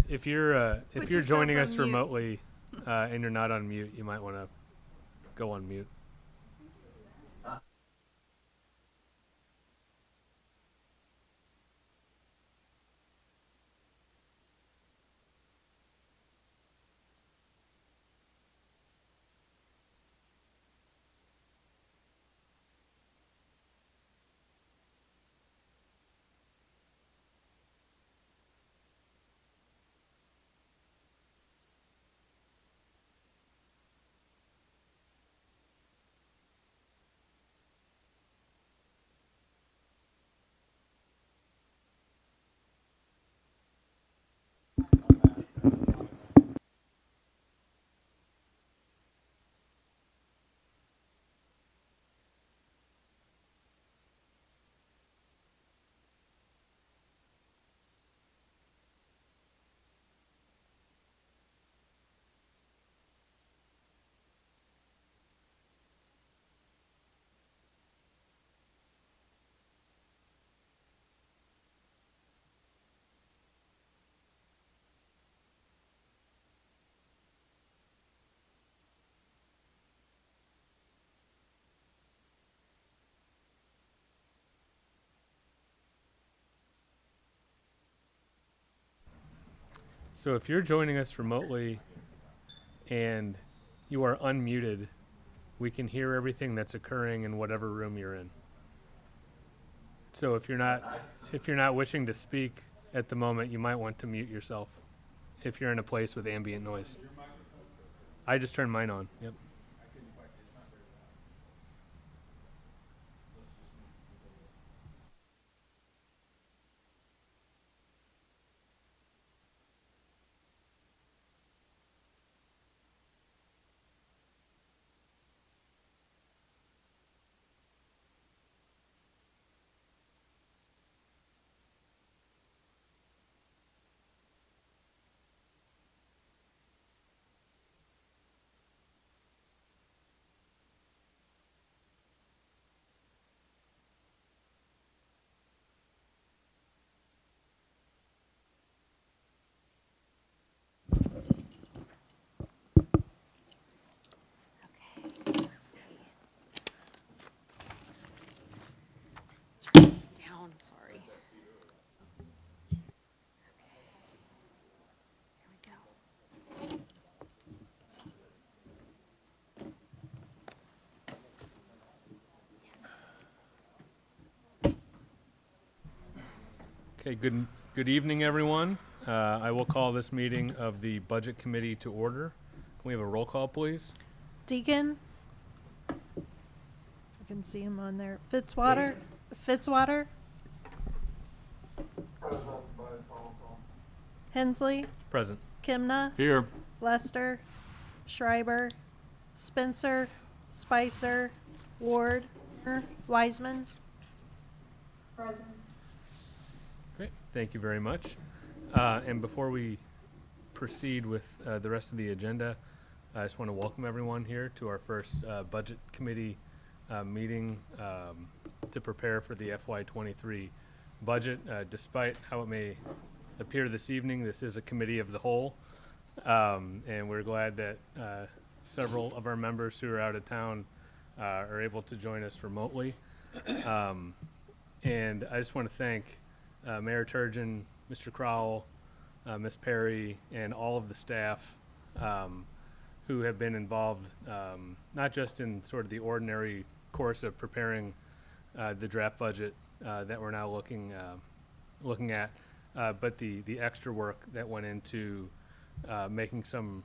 if you're yourselves joining on us mute. remotely and you're not on mute, you might want to go on mute. So if you're joining us remotely and you are unmuted, we can hear everything that's occurring in whatever room you're in. So if you're not wishing to speak at the moment, you might want to mute yourself if you're in a place with ambient noise. I just turned mine on. Yep. Down, sorry. Here we go. Okay, good evening, everyone. I will call this meeting of the Budget Committee to order. Can we have a roll call, please? Deacon. I can see him on there. Fitzwater. Hensley. Present. Kimna. Here. Lester. Schreiber. Spencer. Spicer. Ward. Wiseman. Great, thank you very much. And before we proceed with the rest of the agenda, I just want to welcome everyone here to our first Budget Committee meeting to prepare for the FY23 budget. Despite how it may appear this evening, this is a committee of the whole, and we're glad that several of our members who are out of town are able to join us remotely. And I just want to thank Mayor Turgeon, Mr. Crowell, Ms. Perry, and all of the staff who have been involved, not just in sort of the ordinary course of preparing the draft budget that we're now looking at, but the extra work that went into making some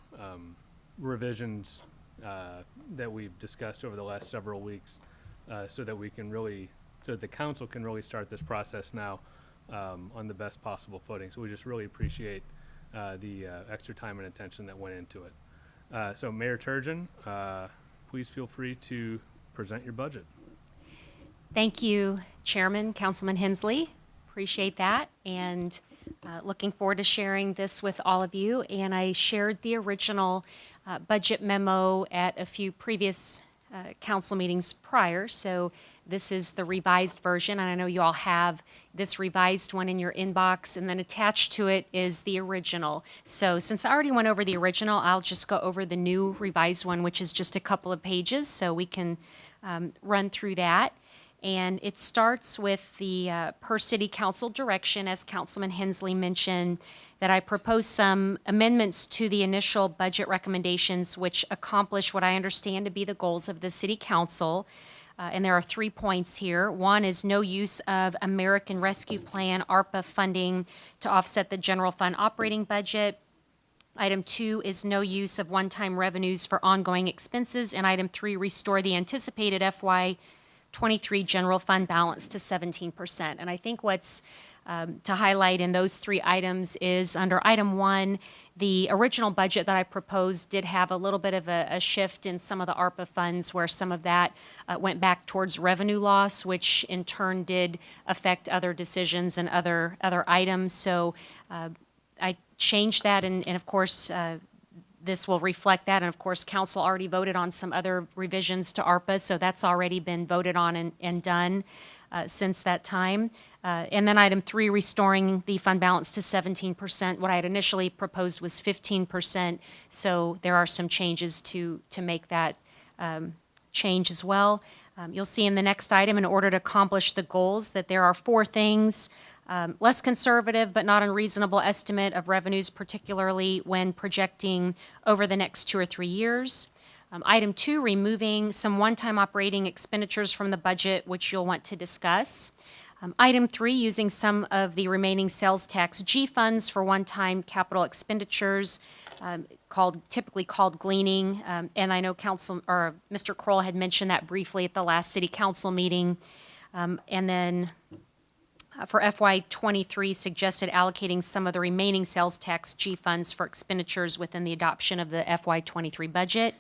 revisions that we've discussed over the last several weeks, so that the council can really start this process now on the best possible footing. So we just really appreciate the extra time and attention that went into it. So Mayor Turgeon, please feel free to present your budget. Thank you, Chairman, Councilman Hensley. Appreciate that, and looking forward to sharing this with all of you. And I shared the original budget memo at a few previous council meetings prior, so this is the revised version, and I know you all have this revised one in your inbox, and then attached to it is the original. So since I already went over the original, I'll just go over the new revised one, which is just a couple of pages, so we can run through that. And it starts with the per city council direction, as Councilman Hensley mentioned, that I propose some amendments to the initial budget recommendations which accomplish what I understand to be the goals of the city council. And there are 3 points here. One is no use of American Rescue Plan ARPA funding to offset the general fund operating budget. Item 2 is no use of one-time revenues for ongoing expenses. And item 3, restore the anticipated FY23 general fund balance to 17%. And I think what's to highlight in those 3 items is under item 1, the original budget that I proposed did have a little bit of a shift in some of the ARPA funds where some of that went back towards revenue loss, which in turn did affect other decisions and other items. So I changed that, and of course, this will reflect that. And of course, council already voted on some other revisions to ARPA, so that's already been voted on and done since that time. And then item 3, restoring the fund balance to 17%. What I had initially proposed was 15%, so there are some changes to make that change as well. You'll see in the next item, in order to accomplish the goals, that there are 4 things. Less conservative but not unreasonable estimate of revenues, particularly when projecting over the next 2 or 3 years. Item 2, removing some one-time operating expenditures from the budget, which you'll want to discuss. Item 3, using some of the remaining sales tax G funds for one-time capital expenditures, typically called gleaning. And I know Mr. Kroll had mentioned that briefly at the last city council meeting. And then for FY23, suggested allocating some of the remaining sales tax G funds for expenditures within the adoption of the FY23 budget.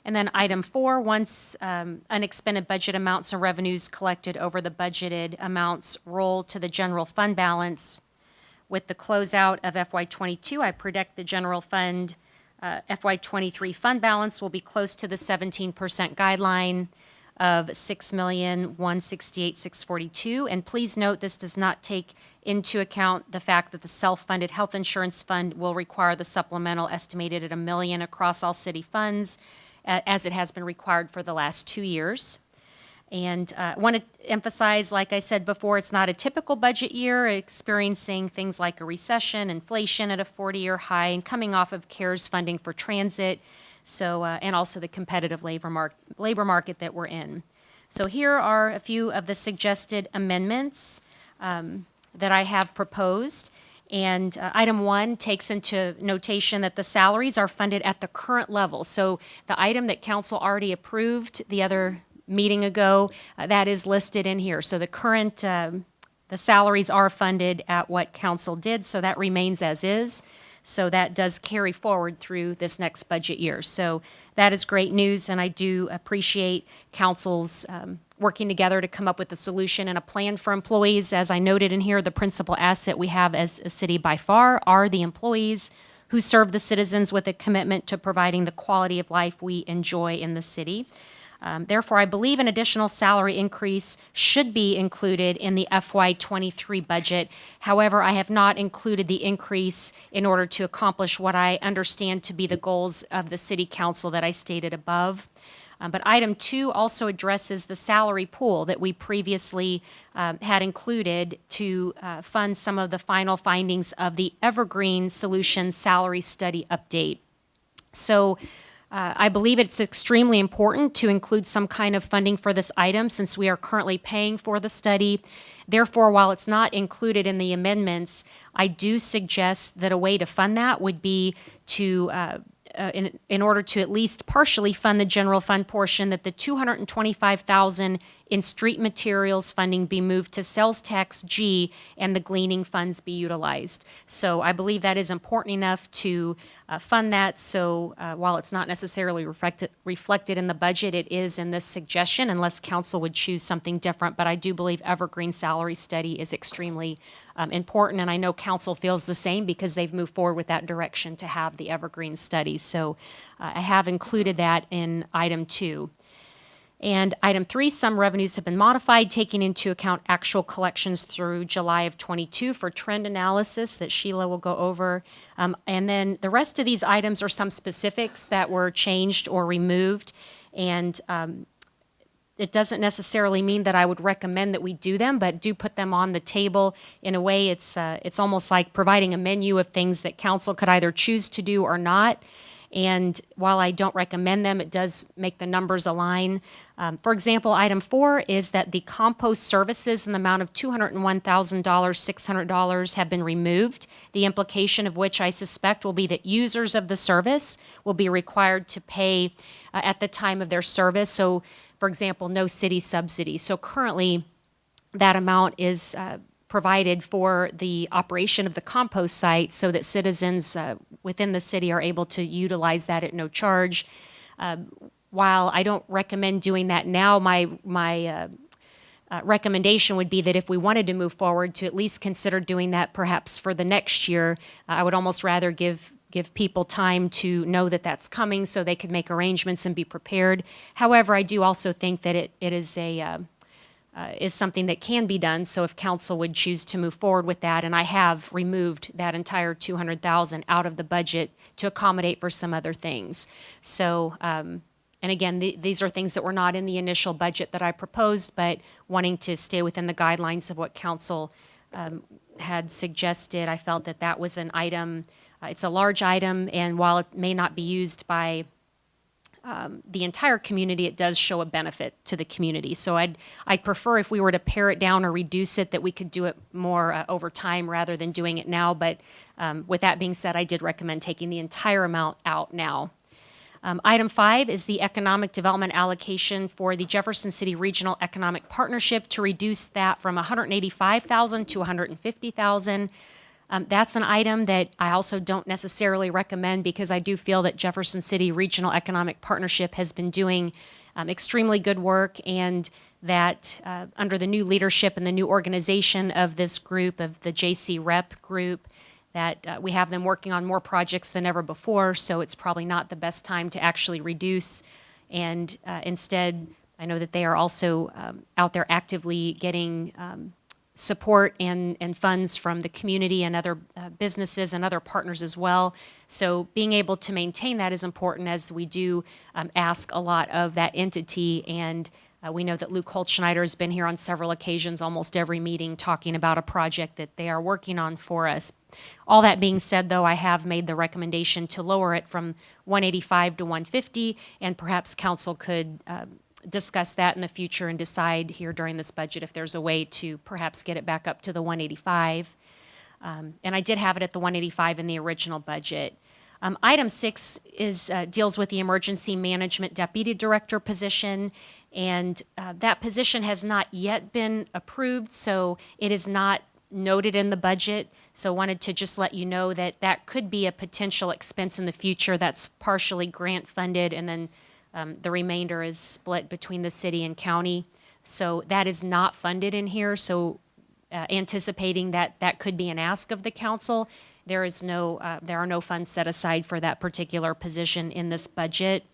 And then item 4, once unexpended budget amounts and revenues collected over the budgeted amounts roll to the general fund balance. With the closeout of FY22, I predict the general fund FY23 fund balance will be close to the 17% guideline of $6,168,642. And please note, this does not take into account the fact that the self-funded health insurance fund will require the supplemental estimated at $1 million across all city funds, as it has been required for the last 2 years. And I want to emphasize, like I said before, it's not a typical budget year, experiencing things like a recession, inflation at a 40-year high, and coming off of CARES funding for transit, so and also the competitive labor market that we're in. So here are a few of the suggested amendments that I have proposed. And item 1 takes into notation that the salaries are funded at the current level. So the item that council already approved the other meeting ago, that is listed in here. So the current, the salaries are funded at what council did, so that remains as is. So that does carry forward through this next budget year. So that is great news, and I do appreciate council's working together to come up with a solution and a plan for employees. As I noted in here, the principal asset we have as a city by far are the employees who serve the citizens with a commitment to providing the quality of life we enjoy in the city. Therefore, I believe an additional salary increase should be included in the FY23 budget. However, I have not included the increase in order to accomplish what I understand to be the goals of the City Council that I stated above. But item 2 also addresses the salary pool that we previously had included to fund some of the final findings of the Evergreen Solutions Salary Study Update. So I believe it's extremely important to include some kind of funding for this item since we are currently paying for the study. Therefore, while it's not included in the amendments, I do suggest that a way to fund that would be to in order to at least partially fund the general fund portion, that the $225,000 in street materials funding be moved to sales tax G and the gleaning funds be utilized. So I believe that is important enough to fund that. So while it's not necessarily reflected in the budget, it is in this suggestion unless council would choose something different. But I do believe Evergreen Salary Study is extremely important, and I know council feels the same because they've moved forward with that direction to have the Evergreen study. So I have included that in item 2. And item 3, some revenues have been modified, taking into account actual collections through July of 22 for trend analysis that Sheila will go over. And then the rest of these items are some specifics that were changed or removed. And it doesn't necessarily mean that I would recommend that we do them, but do put them on the table. In a way, it's almost like providing a menu of things that council could either choose to do or not. And while I don't recommend them, it does make the numbers align. For example, item 4 is that the compost services in the amount of $201,000, $600 have been removed, the implication of which I suspect will be that users of the service will be required to pay at the time of their service. So, for example, no city subsidy. So currently, that amount is provided for the operation of the compost site so that citizens within the city are able to utilize that at no charge. While I don't recommend doing that now, my recommendation would be that if we wanted to move forward, to at least consider doing that perhaps for the next year. I would almost rather give people time to know that that's coming so they could make arrangements and be prepared. However, I do also think that it is is something that can be done. So if council would choose to move forward with that, and I have removed that entire $200,000 out of the budget to accommodate for some other things. So, and again, these are things that were not in the initial budget that I proposed, but wanting to stay within the guidelines of what council had suggested, I felt that that was an item. It's a large item, and while it may not be used by the entire community, it does show a benefit to the community. So I'd prefer if we were to pare it down or reduce it, that we could do it more over time rather than doing it now. But with that being said, I did recommend taking the entire amount out now. Item 5 is the economic development allocation for the Jefferson City Regional Economic Partnership, to reduce that from $185,000 to $150,000. That's an item that I also don't necessarily recommend, because I do feel that Jefferson City Regional Economic Partnership has been doing extremely good work, and that under the new leadership and the new organization of this group, of the JC Rep group, that we have them working on more projects than ever before, so it's probably not the best time to actually reduce. And instead, I know that they are also out there actively getting support and funds from the community and other businesses and other partners as well. So being able to maintain that is important, as we do ask a lot of that entity. And we know that Luke Holtschneider has been here on several occasions, almost every meeting, talking about a project that they are working on for us. All that being said, though, I have made the recommendation to lower it from 185 to 150, and perhaps council could discuss that in the future and decide here during this budget if there's a way to perhaps get it back up to the 185. And I did have it at the 185 in the original budget. Item 6 is deals with the Emergency Management Deputy Director position, and that position has not yet been approved, so it is not noted in the budget. So wanted to just let you know that that could be a potential expense in the future that's partially grant funded, and then the remainder is split between the city and county. So that is not funded in here. So anticipating that that could be an ask of the council, there are no funds set aside for that particular position in this budget.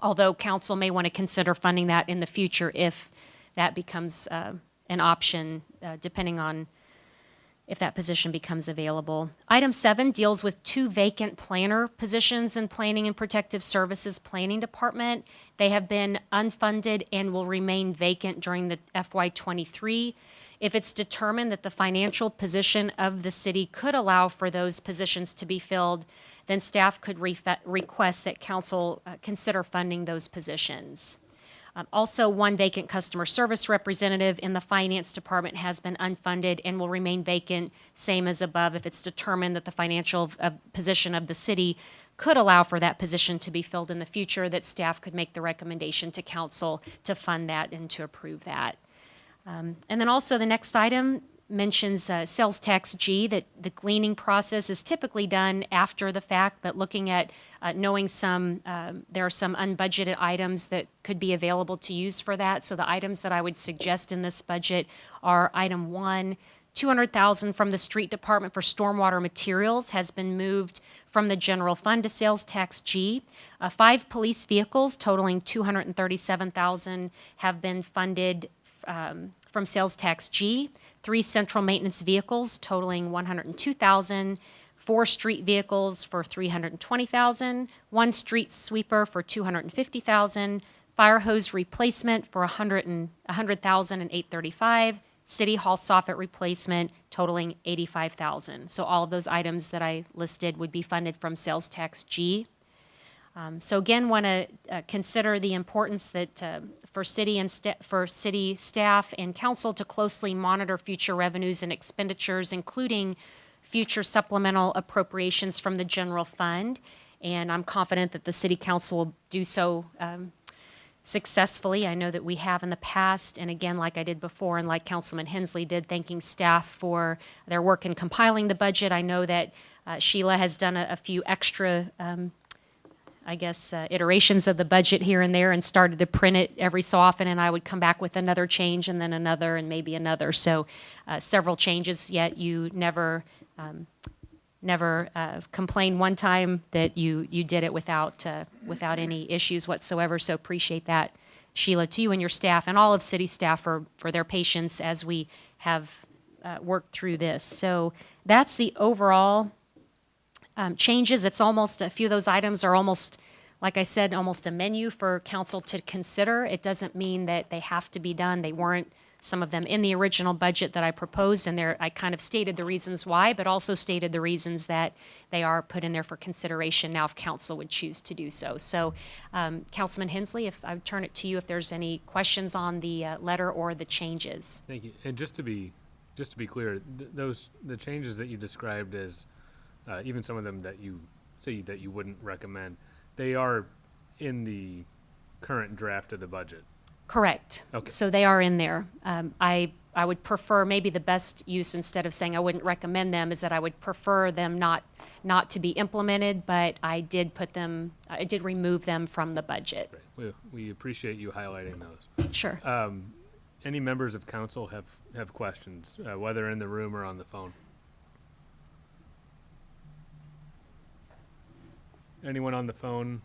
Although council may want to consider funding that in the future if that becomes an option, depending on if that position becomes available. Item 7 deals with 2 vacant planner positions in Planning and Protective Services Planning Department. They have been unfunded and will remain vacant during the FY23. If it's determined that the financial position of the city could allow for those positions to be filled, then staff could request that council consider funding those positions. Also, 1 vacant customer service representative in the finance department has been unfunded and will remain vacant, same as above. If it's determined that the financial position of the city could allow for that position to be filled in the future, that staff could make the recommendation to council to fund that and to approve that. And then also the next item mentions sales tax G, that the gleaning process is typically done after the fact, but looking at knowing there are some unbudgeted items that could be available to use for that. So the items that I would suggest in this budget are item 1, $200,000 from the street department for stormwater materials has been moved from the general fund to sales tax G. 5 police vehicles totaling $237,000 have been funded from sales tax G. 3 central maintenance vehicles totaling $102,000. 4 street vehicles for $320,000. 1 street sweeper for $250,000. Fire hose replacement for $100,000 and $835,000. City Hall soffit replacement totaling $85,000. So all of those items that I listed would be funded from sales tax G. So again, want to consider the importance that for city staff and council to closely monitor future revenues and expenditures, including future supplemental appropriations from the general fund. And I'm confident that the city council will do so successfully. I know that we have in the past, and again, like I did before, and like Councilman Hensley did, thanking staff for their work in compiling the budget. I know that Sheila has done a few extra, iterations of the budget here and there and started to print it every so often, and I would come back with another change and then another and maybe another. So several changes, yet you never complained one time that you did it without any issues whatsoever. So appreciate that, Sheila, to you and your staff and all of city staff for their patience as we have worked through this. So that's the overall changes. It's almost, a few of those items are almost, like I said, almost a menu for council to consider. It doesn't mean that they have to be done. They weren't, some of them in the original budget that I proposed, and there I kind of stated the reasons why, but also stated the reasons that they are put in there for consideration now if council would choose to do so. So Councilman Hensley, if I would turn it to you if there's any questions on the letter or the changes. Thank you. And just to be clear, the changes that you described as even some of them that you say that you wouldn't recommend, they are in the current draft of the budget. Correct. Okay. So they are in there. I would prefer, maybe the best use instead of saying I wouldn't recommend them is that I would prefer them not to be implemented, but I did remove them from the budget. Great. We appreciate you highlighting those. Sure. Any members of council have questions, whether in the room or on the phone? Anyone on the phone,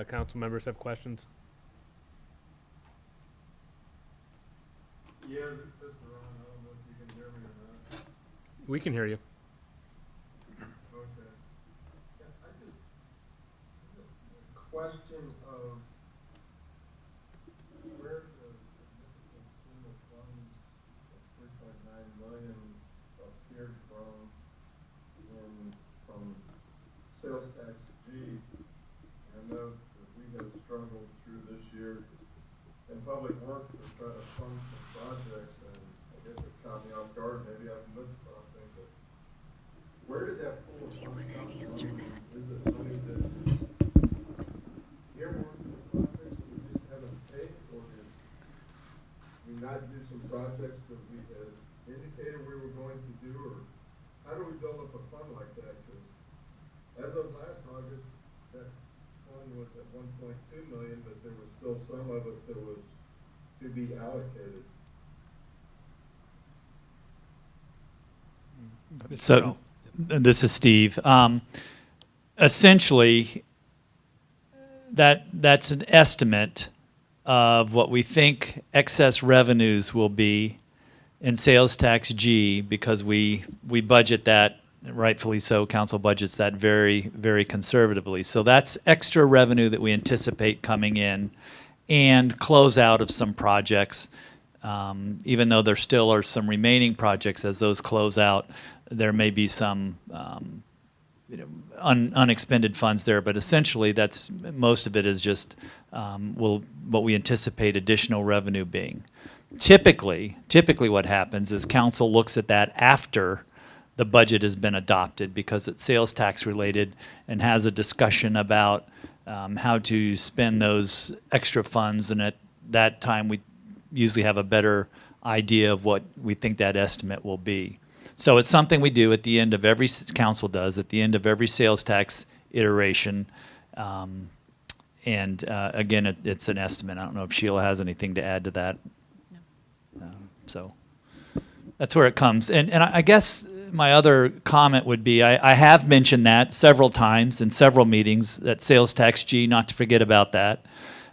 council members have questions? Yeah, this is Ron. I don't know if you can hear me or not. We can hear you. Okay. Yeah, I just, a question of where the significant sum of funds of $3.9 million appeared from sales tax G. I know that we have struggled through this year in public works to try to fund some projects, and I guess it caught me off guard. Maybe I've missed something, but where did that pool of funds come from? Is it money that is earmarked for projects that we just haven't paid, or did we not do some projects that we had indicated we were going to do, or how do we build up a fund like that? Because as of last August, that fund was at 1.2 million, but there was still some of it that was to be allocated. So, this is Steve. Essentially, that's an estimate of what we think excess revenues will be in sales tax G, because we budget that, rightfully so, council budgets that very, very conservatively. So that's extra revenue that we anticipate coming in, and close out of some projects. Even though there still are some remaining projects, as those close out, there may be some unexpended funds there. But essentially, that's most of it is just what we anticipate additional revenue being. Typically what happens is council looks at that after the budget has been adopted, because it's sales tax related, and has a discussion about how to spend those extra funds. And at that time, we usually have a better idea of what we think that estimate will be. So it's something we do at the end of every, council does, at the end of every sales tax iteration. Again, it's an estimate. I don't know if Sheila has anything to add to that. No. So. That's where it comes. And I guess my other comment would be, I have mentioned that several times in several meetings, that sales tax G, not to forget about that.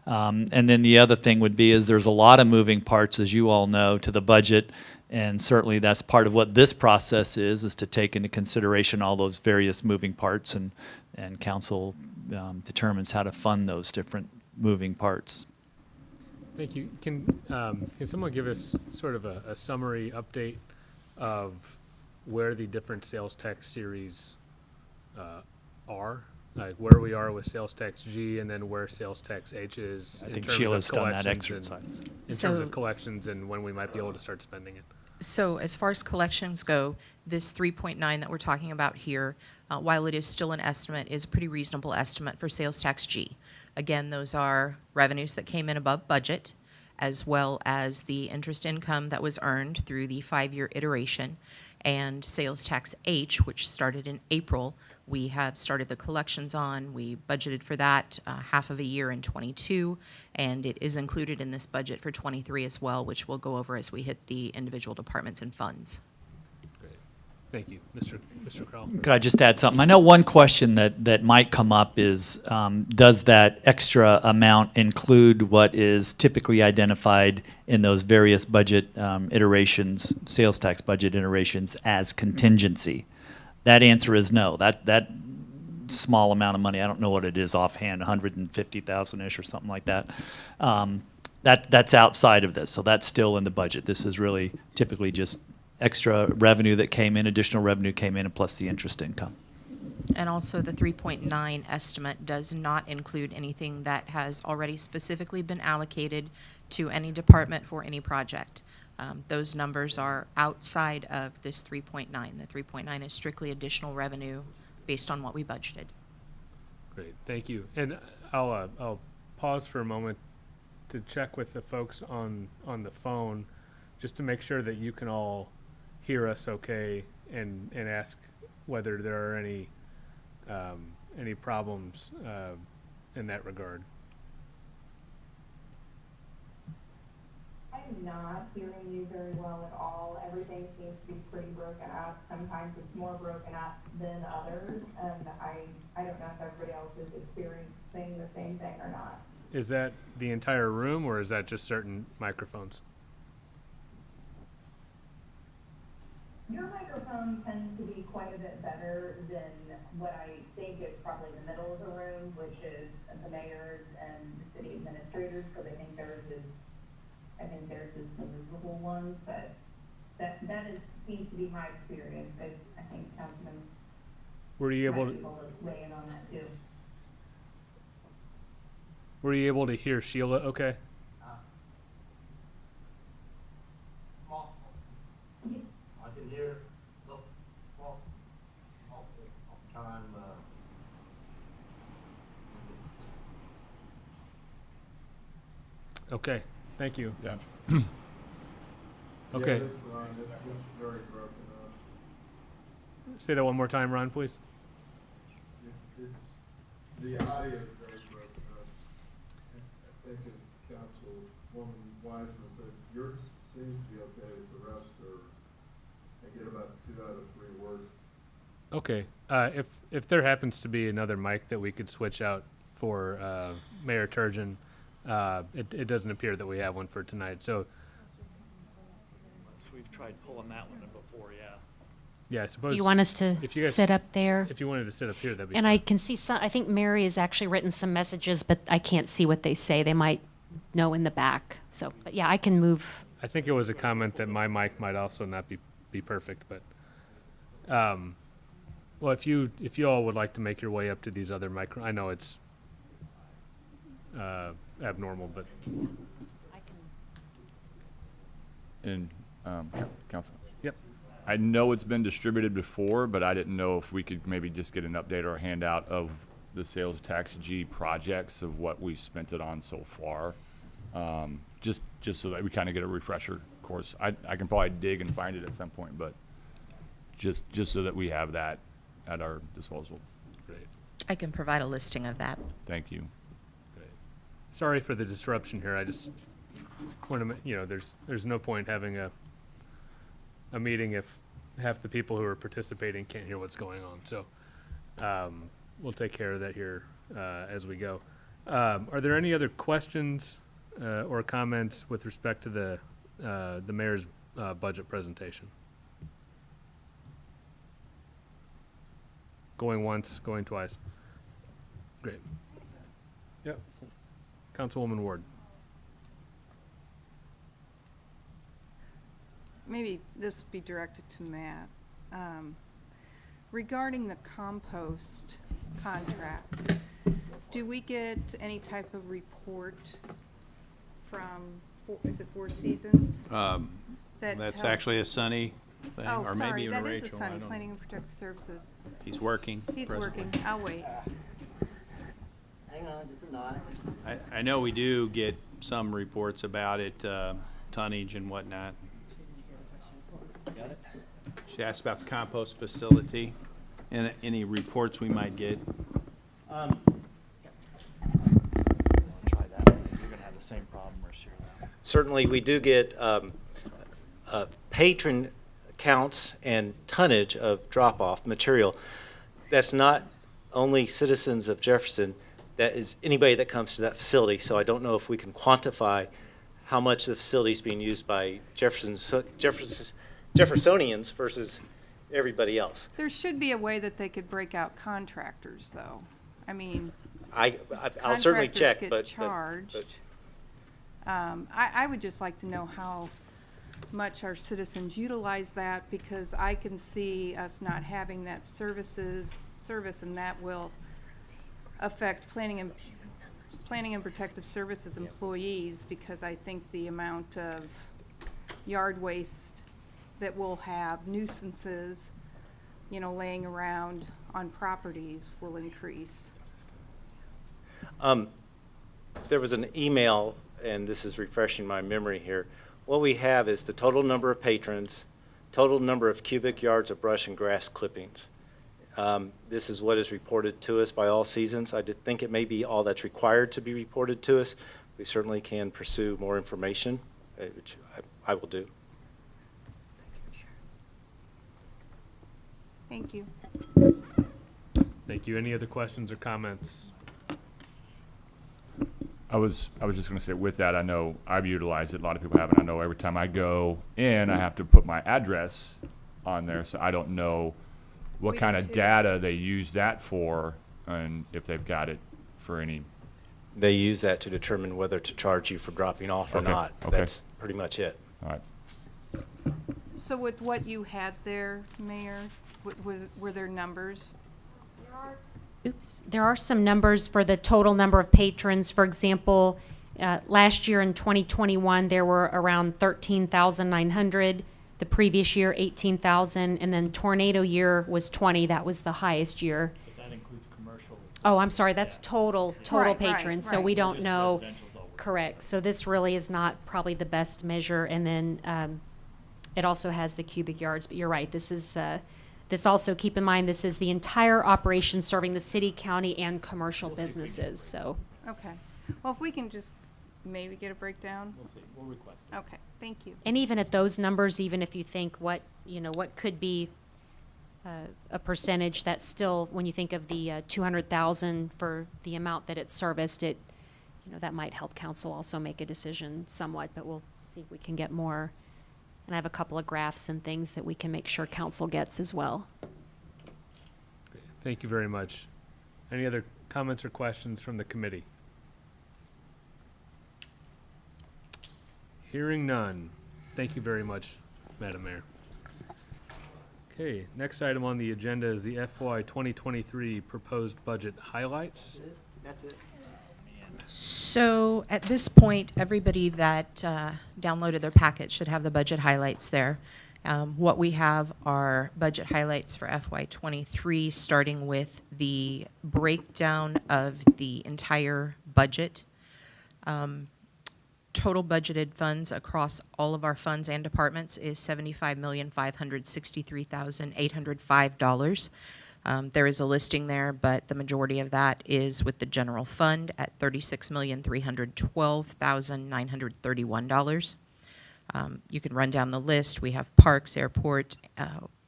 And then the other thing would be is there's a lot of moving parts, as you all know, to the budget. And certainly that's part of what this process is to take into consideration all those various moving parts, and council determines how to fund those different moving parts. Thank you. Can someone give us sort of a summary update of where the different sales tax series are? Like where we are with sales tax G, and then where sales tax H is I in think terms Sheila's of done that collections exercise. in terms of collections and when we might be able to start spending it. So as far as collections go, this 3.9 that we're talking about here, while it is still an estimate, is a pretty reasonable estimate for sales tax G. Again, those are revenues that came in above budget, as well as the interest income that was earned through the 5-year iteration. And sales tax H, which started in April, we have started the collections on. We budgeted for that half of a year in '22, and it is included in this budget for '23 as well, which we'll go over as we hit the individual departments and funds. Great. Thank you. Mr. Crowell. Could I just add something? I know one question that might come up is, does that extra amount include what is typically identified in those various budget iterations, sales tax budget iterations, as contingency? That answer is no. That small amount of money, I don't know what it is offhand, 150,000-ish or something like that. That's outside of this, so that's still in the budget. This is really typically just extra revenue that came in, additional revenue came in, and plus the interest income. And also the 3.9 estimate does not include anything that has already specifically been allocated to any department for any project. Those numbers are outside of this 3.9. The 3.9 is strictly additional revenue based on what we budgeted. Great, thank you. And I'll pause for a moment to check with the folks on the phone, just to make sure that you can all hear us okay, and ask whether there are any problems in that regard. I'm not hearing you very well at all. Everything seems to be pretty broken up. Sometimes it's more broken up than others, and I don't know if everybody else is experiencing the same thing or not. Is that the entire room, or is that just certain microphones? Your microphone tends to be quite a bit better than what I think is probably the middle of the room, which is the mayors and the city administrators, because I think theirs is the movable one, but that seems to be my experience. I think Councilman Were you able might to be able to weigh in on that too. Were you able to hear Sheila okay? I can hear all the time. Okay, thank you. Yeah. Okay, Yeah, it's Ron. It's very broken up. say that one more time, Ron, please. The audio is very broken up. I think Councilwoman Wiseman said yours seems to be okay, but the rest are, I get about 2 out of 3 words. Okay, if there happens to be another mic that we could switch out for Mayor Turgeon, it doesn't appear that we have one for tonight. So We've tried pulling that one before, yeah. yeah, I suppose Do you want us to if you guys- sit up there? if you wanted to sit up here, that'd be And fine. I can see some, I think Mary has actually written some messages, but I can't see what they say. They might know in the back. So, but yeah, I can move. I think it was a comment that my mic might also not be perfect, but well, if you all would like to make your way up to these other micro, I know it's abnormal, but And, Councilman, yep. I know it's been distributed before, but I didn't know if we could maybe just get an update or a handout of the sales tax G projects of what we've spent it on so far. Just so that we kind of get a refresher. Of course, I can probably dig and find it at some point, but just so that we have that at our disposal. Great. I can provide a listing of that. Thank you. Great. Sorry for the disruption here. I just want to, there's no point having a meeting if half the people who are participating can't hear what's going on. So we'll take care of that here as we go. Are there any other questions or comments with respect to the mayor's budget presentation? Going once, going twice. Great. Yep. Councilwoman Ward. Maybe this be directed to Matt. Regarding the compost contract, do we get any type of report from, is it Four Seasons? That That's tell- actually a Sunny thing, Oh, or maybe sorry, even that is a Rachel. I Sunny, don't know. Planning and Protective Services. He's working. He's presently. working, I'll wait. Hang on, just a nod. I know we do get some reports about it, tonnage and whatnot. Got it? She asked about the compost facility and any reports we might get. Try that one. You're gonna have the same problem, Mercer. Certainly, we do get patron counts and tonnage of drop-off material. That's not only citizens of Jefferson, that is anybody that comes to that facility. So I don't know if we can quantify how much the facility is being used by Jeffersonians versus everybody else. There should be a way that they could break out contractors, though. I mean, I'll certainly contractors check, get but charged. I would just like to know how much our citizens utilize that, because I can see us not having that service, and that will affect planning and protective services employees, because I think the amount of yard waste that we'll have, nuisances, laying around on properties will increase. There was an email, and this is refreshing my memory here. What we have is the total number of patrons, total number of cubic yards of brush and grass clippings. This is what is reported to us by All Seasons. I did think it may be all that's required to be reported to us. We certainly can pursue more information, which I will do. Thank you. Thank you. Any other questions or comments? I was just going to say, with that, I know I've utilized it. A lot of people haven't. I know every time I go in, I have to put my address on there, so I don't know what We kind do of too. data they use that for, and if they've got it for any. They use that to determine whether to charge you for dropping off or Okay, not. okay. That's pretty much it. All right. So with what you had there, Mayor, were there numbers? Oops. There are some numbers for the total number of patrons. For example, last year in 2021, there were around 13,900. The previous year, 18,000. And then tornado year was 20. That was the highest year. But that includes commercial. Oh, I'm sorry. That's total Right, patrons. So right. we don't Just know. residential's all we're- Correct. So this really is not probably the best measure. And then it also has the cubic yards. But you're right. This is this also, keep in mind, this is the entire operation serving the city, county, and commercial businesses. So Okay. Well, if we can just maybe get a breakdown. We'll see. We'll request it. Okay, thank you. and even at those numbers, even if you think what could be a percentage, that's still, when you think of the 200,000 for the amount that it's serviced, that might help council also make a decision somewhat, but we'll see if we can get more. And I have a couple of graphs and things that we can make sure council gets as well. Great. Thank you very much. Any other comments or questions from the committee? Hearing none. Thank you very much, Madam Mayor. Okay, next item on the agenda is the FY 2023 proposed budget highlights. That's it. So at this point, everybody that downloaded their packet should have the budget highlights there. What we have are budget highlights for FY23, starting with the breakdown of the entire budget. Total budgeted funds across all of our funds and departments is $75,563,805. There is a listing there, but the majority of that is with the general fund at $36,312,931. You can run down the list. We have parks, airport,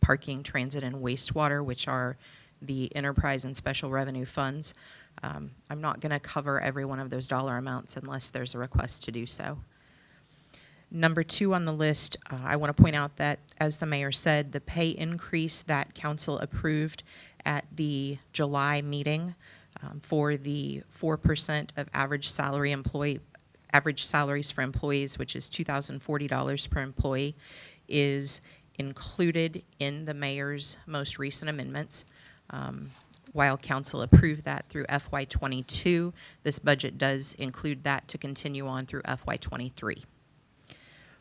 parking, transit, and wastewater, which are the enterprise and special revenue funds. I'm not going to cover every one of those dollar amounts unless there's a request to do so. Number 2 on the list, I want to point out that, as the mayor said, the pay increase that council approved at the July meeting for the 4% of average salaries for employees, which is $2,040 per employee, is included in the mayor's most recent amendments. While council approved that through FY22, this budget does include that to continue on through FY23.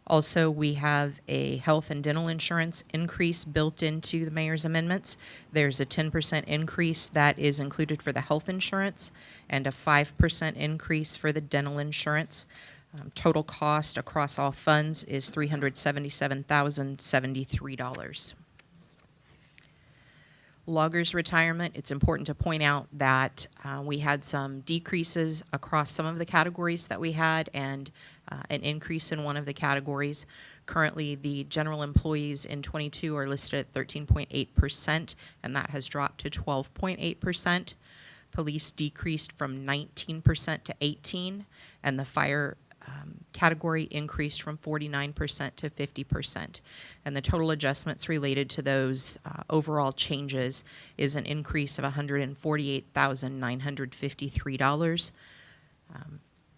Also, we have a health and dental insurance increase built into the mayor's amendments. There's a 10% increase that is included for the health insurance and a 5% increase for the dental insurance. Total cost across all funds is $377,073. Loggers retirement, it's important to point out that we had some decreases across some of the categories that we had and an increase in one of the categories. Currently, the general employees in 22 are listed at 13.8%, and that has dropped to 12.8%. Police decreased from 19% to 18%, and the fire category increased from 49% to 50%. And the total adjustments related to those overall changes is an increase of $148,953.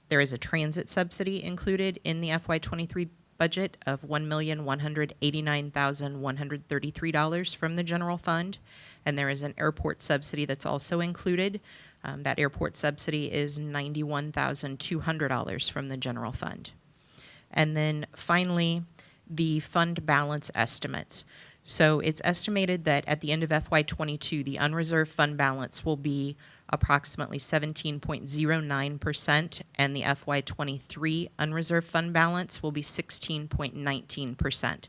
There is a transit subsidy included in the FY23 budget of $1,189,133 from the general fund, and there is an airport subsidy that's also included. That airport subsidy is $91,200 from the general fund. And then finally, the fund balance estimates. So it's estimated that at the end of FY22, the unreserved fund balance will be approximately 17.09%, and the FY23 unreserved fund balance will be 16.19%.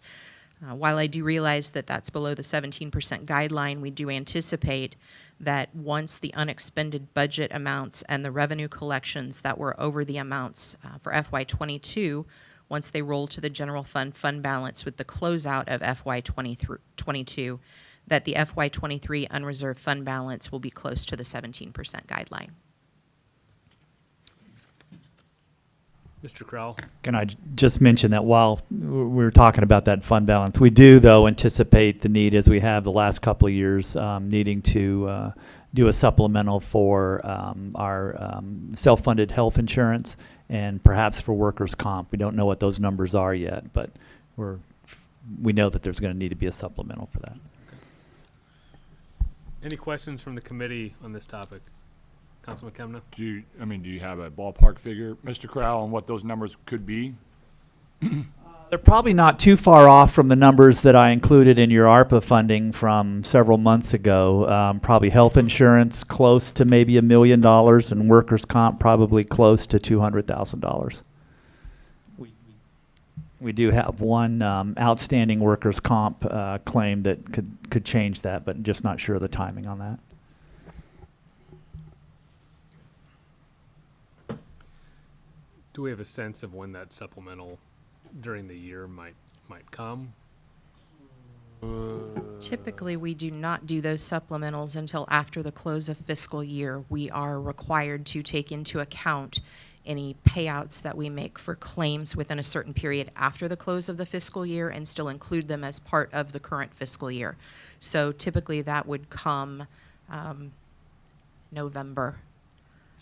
While I do realize that that's below the 17% guideline, we do anticipate that once the unexpended budget amounts and the revenue collections that were over the amounts for FY22, once they roll to the general fund balance with the closeout of FY22, that the FY23 unreserved fund balance will be close to the 17% guideline. Mr. Crowell? Can I just mention that while we're talking about that fund balance, we do, though, anticipate the need, as we have the last couple of years, needing to do a supplemental for our self-funded health insurance and perhaps for workers' comp. We don't know what those numbers are yet, but we know that there's going to need to be a supplemental for that. Any questions from the committee on this topic? Councilman Kemna? Do you have a ballpark figure, Mr. Crowell, on what those numbers could be? They're probably not too far off from the numbers that I included in your ARPA funding from several months ago. Probably health insurance close to maybe $1 million, and workers' comp probably close to $200,000. We do have one outstanding workers' comp claim that could change that, but just not sure of the timing on that. Do we have a sense of when that supplemental during the year might come? Typically, we do not do those supplementals until after the close of fiscal year. We are required to take into account any payouts that we make for claims within a certain period after the close of the fiscal year and still include them as part of the current fiscal year. So typically that would come November.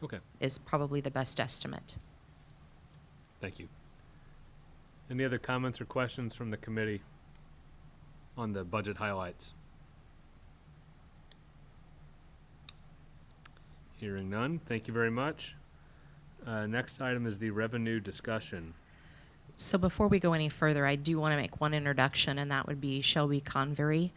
Okay. Is probably the best estimate. Thank you. Any other comments or questions from the committee on the budget highlights? Hearing none, thank you very much. Next item is the revenue discussion. So before we go any further, I do want to make one introduction, and that would be Shelby Convery.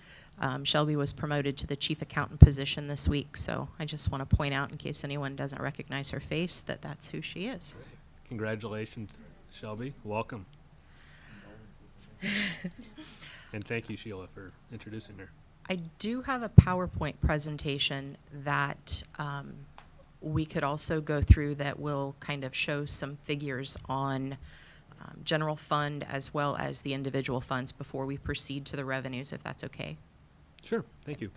Shelby was promoted to the chief accountant position this week, so I just want to point out, in case anyone doesn't recognize her face, that that's who she is. Great. Congratulations, Shelby. Welcome. And thank you, Sheila, for introducing her. I do have a PowerPoint presentation that we could also go through that will kind of show some figures on general fund as well as the individual funds before we proceed to the revenues, if that's okay. Sure, thank you.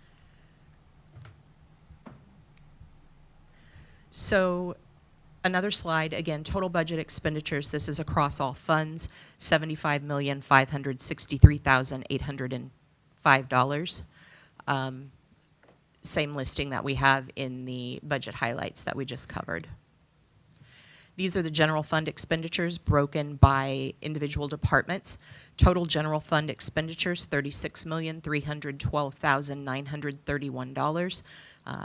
So another slide, again, total budget expenditures. This is across all funds, $75,563,805. Same listing that we have in the budget highlights that we just covered. These are the general fund expenditures broken by individual departments. Total general fund expenditures, $36,312,931.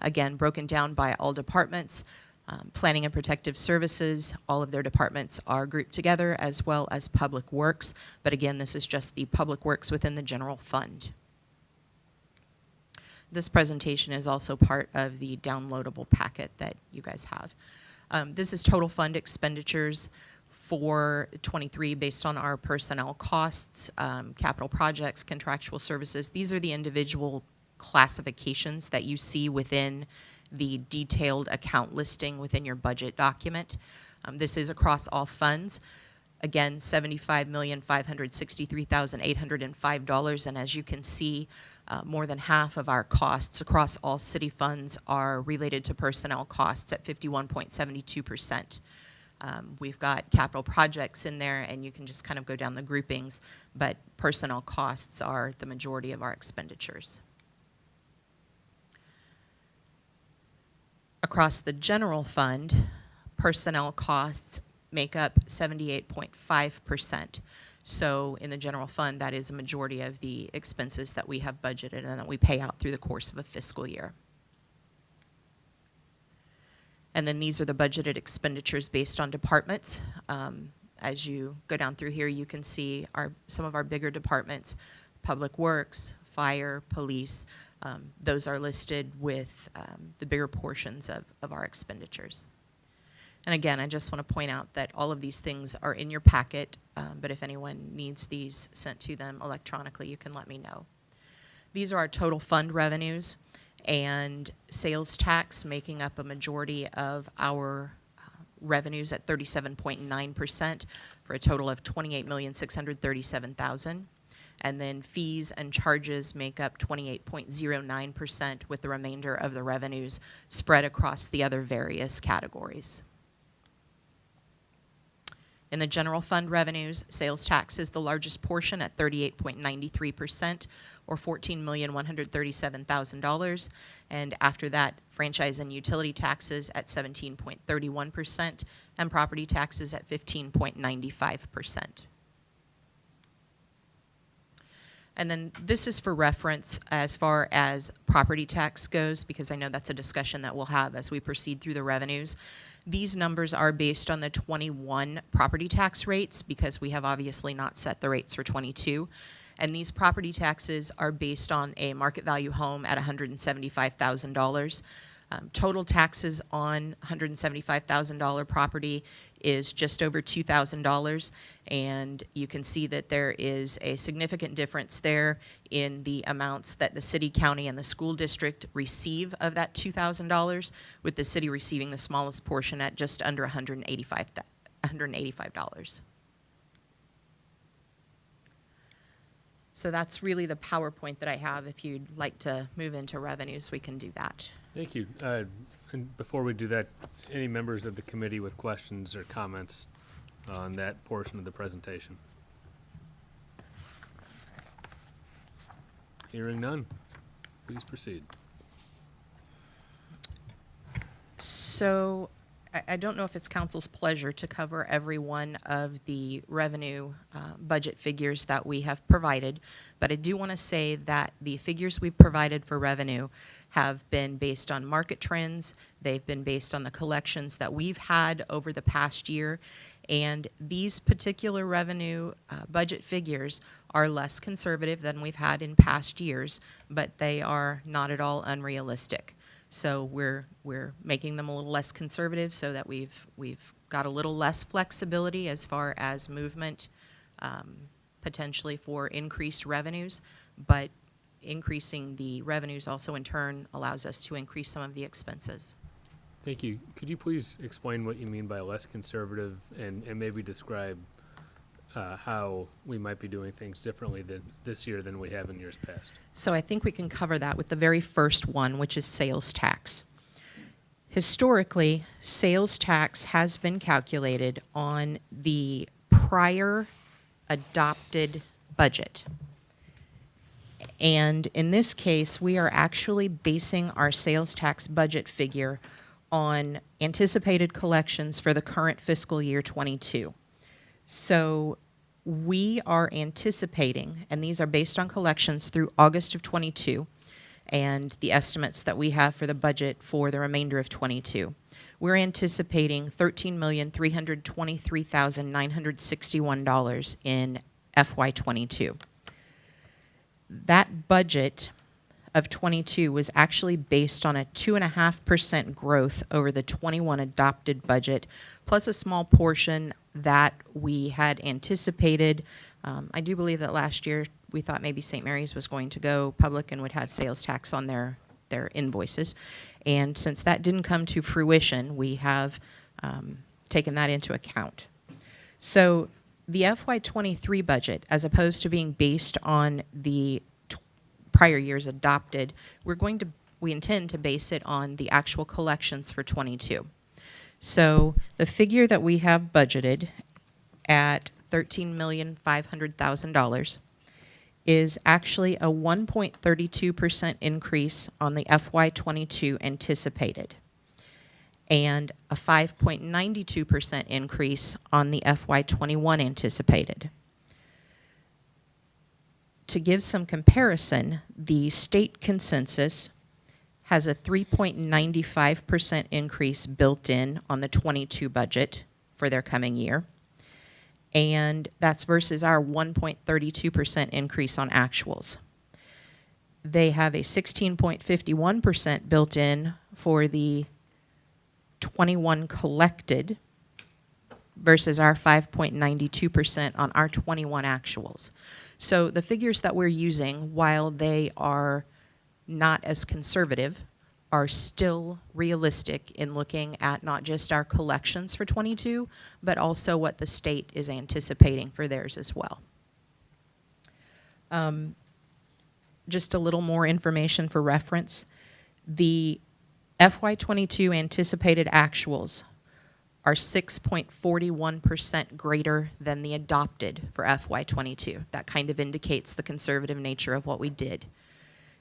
Again, broken down by all departments. Planning and Protective Services, all of their departments are grouped together, as well as Public Works. But again, this is just the Public Works within the general fund. This presentation is also part of the downloadable packet that you guys have. This is total fund expenditures for 23 based on our personnel costs, capital projects, contractual services. These are the individual classifications that you see within the detailed account listing within your budget document. This is across all funds. Again, $75,563,805, and as you can see, more than half of our costs across all city funds are related to personnel costs at 51.72%. We've got capital projects in there, and you can just kind of go down the groupings, but personnel costs are the majority of our expenditures. Across the general fund, personnel costs make up 78.5%. So in the general fund, that is a majority of the expenses that we have budgeted and that we pay out through the course of a fiscal year. And then these are the budgeted expenditures based on departments. As you go down through here, you can see some of our bigger departments, Public Works, Fire, Police. Those are listed with the bigger portions of our expenditures. And again, I just want to point out that all of these things are in your packet, but if anyone needs these sent to them electronically, you can let me know. These are our total fund revenues and sales tax making up a majority of our revenues at 37.9% for a total of $28,637,000. And then fees and charges make up 28.09% with the remainder of the revenues spread across the other various categories. In the general fund revenues, sales tax is the largest portion at 38.93%, or $14,137,000. And after that, franchise and utility taxes at 17.31%, and property taxes at 15.95%. And then this is for reference as far as property tax goes, because I know that's a discussion that we'll have as we proceed through the revenues. These numbers are based on the 21 property tax rates, because we have obviously not set the rates for 22. And these property taxes are based on a market value home at $175,000. Total taxes on $175,000 property is just over $2,000, and you can see that there is a significant difference there in the amounts that the city, county, and the school district receive of that $2,000, with the city receiving the smallest portion at just under $185. So that's really the PowerPoint that I have. If you'd like to move into revenues, we can do that. Thank you. And before we do that, any members of the committee with questions or comments on that portion of the presentation? Hearing none, please proceed. So I don't know if it's council's pleasure to cover every one of the revenue budget figures that we have provided, but I do want to say that the figures we've provided for revenue have been based on market trends. They've been based on the collections that we've had over the past year, and these particular revenue budget figures are less conservative than we've had in past years, but they are not at all unrealistic. So we're making them a little less conservative so that we've got a little less flexibility as far as movement, potentially for increased revenues, but increasing the revenues also in turn allows us to increase some of the expenses. Thank you. Could you please explain what you mean by less conservative and maybe describe how we might be doing things differently this year than we have in years past. So I think we can cover that with the very first one, which is sales tax. Historically, sales tax has been calculated on the prior adopted budget. And in this case, we are actually basing our sales tax budget figure on anticipated collections for the current fiscal year 22. So we are anticipating, and these are based on collections through August of 22, and the estimates that we have for the budget for the remainder of 22. We're anticipating $13,323,961 in FY22. That budget of 22 was actually based on a 2.5% growth over the 21 adopted budget, plus a small portion that we had anticipated. I do believe that last year we thought maybe St. Mary's was going to go public and would have sales tax on their invoices. And since that didn't come to fruition, we have taken that into account. So the FY23 budget, as opposed to being based on the prior years adopted, we intend to base it on the actual collections for 22. So the figure that we have budgeted at $13,500,000 is actually a 1.32% increase on the FY22 anticipated, and a 5.92% increase on the FY21 anticipated. To give some comparison, the state consensus has a 3.95% increase built in on the 22 budget for their coming year, and that's versus our 1.32% increase on actuals. They have a 16.51% built in for the 21 collected versus our 5.92% on our 21 actuals. So the figures that we're using, while they are not as conservative, are still realistic in looking at not just our collections for 22, but also what the state is anticipating for theirs as well. Just a little more information for reference. The FY22 anticipated actuals are 6.41% greater than the adopted for FY22. That kind of indicates the conservative nature of what we did.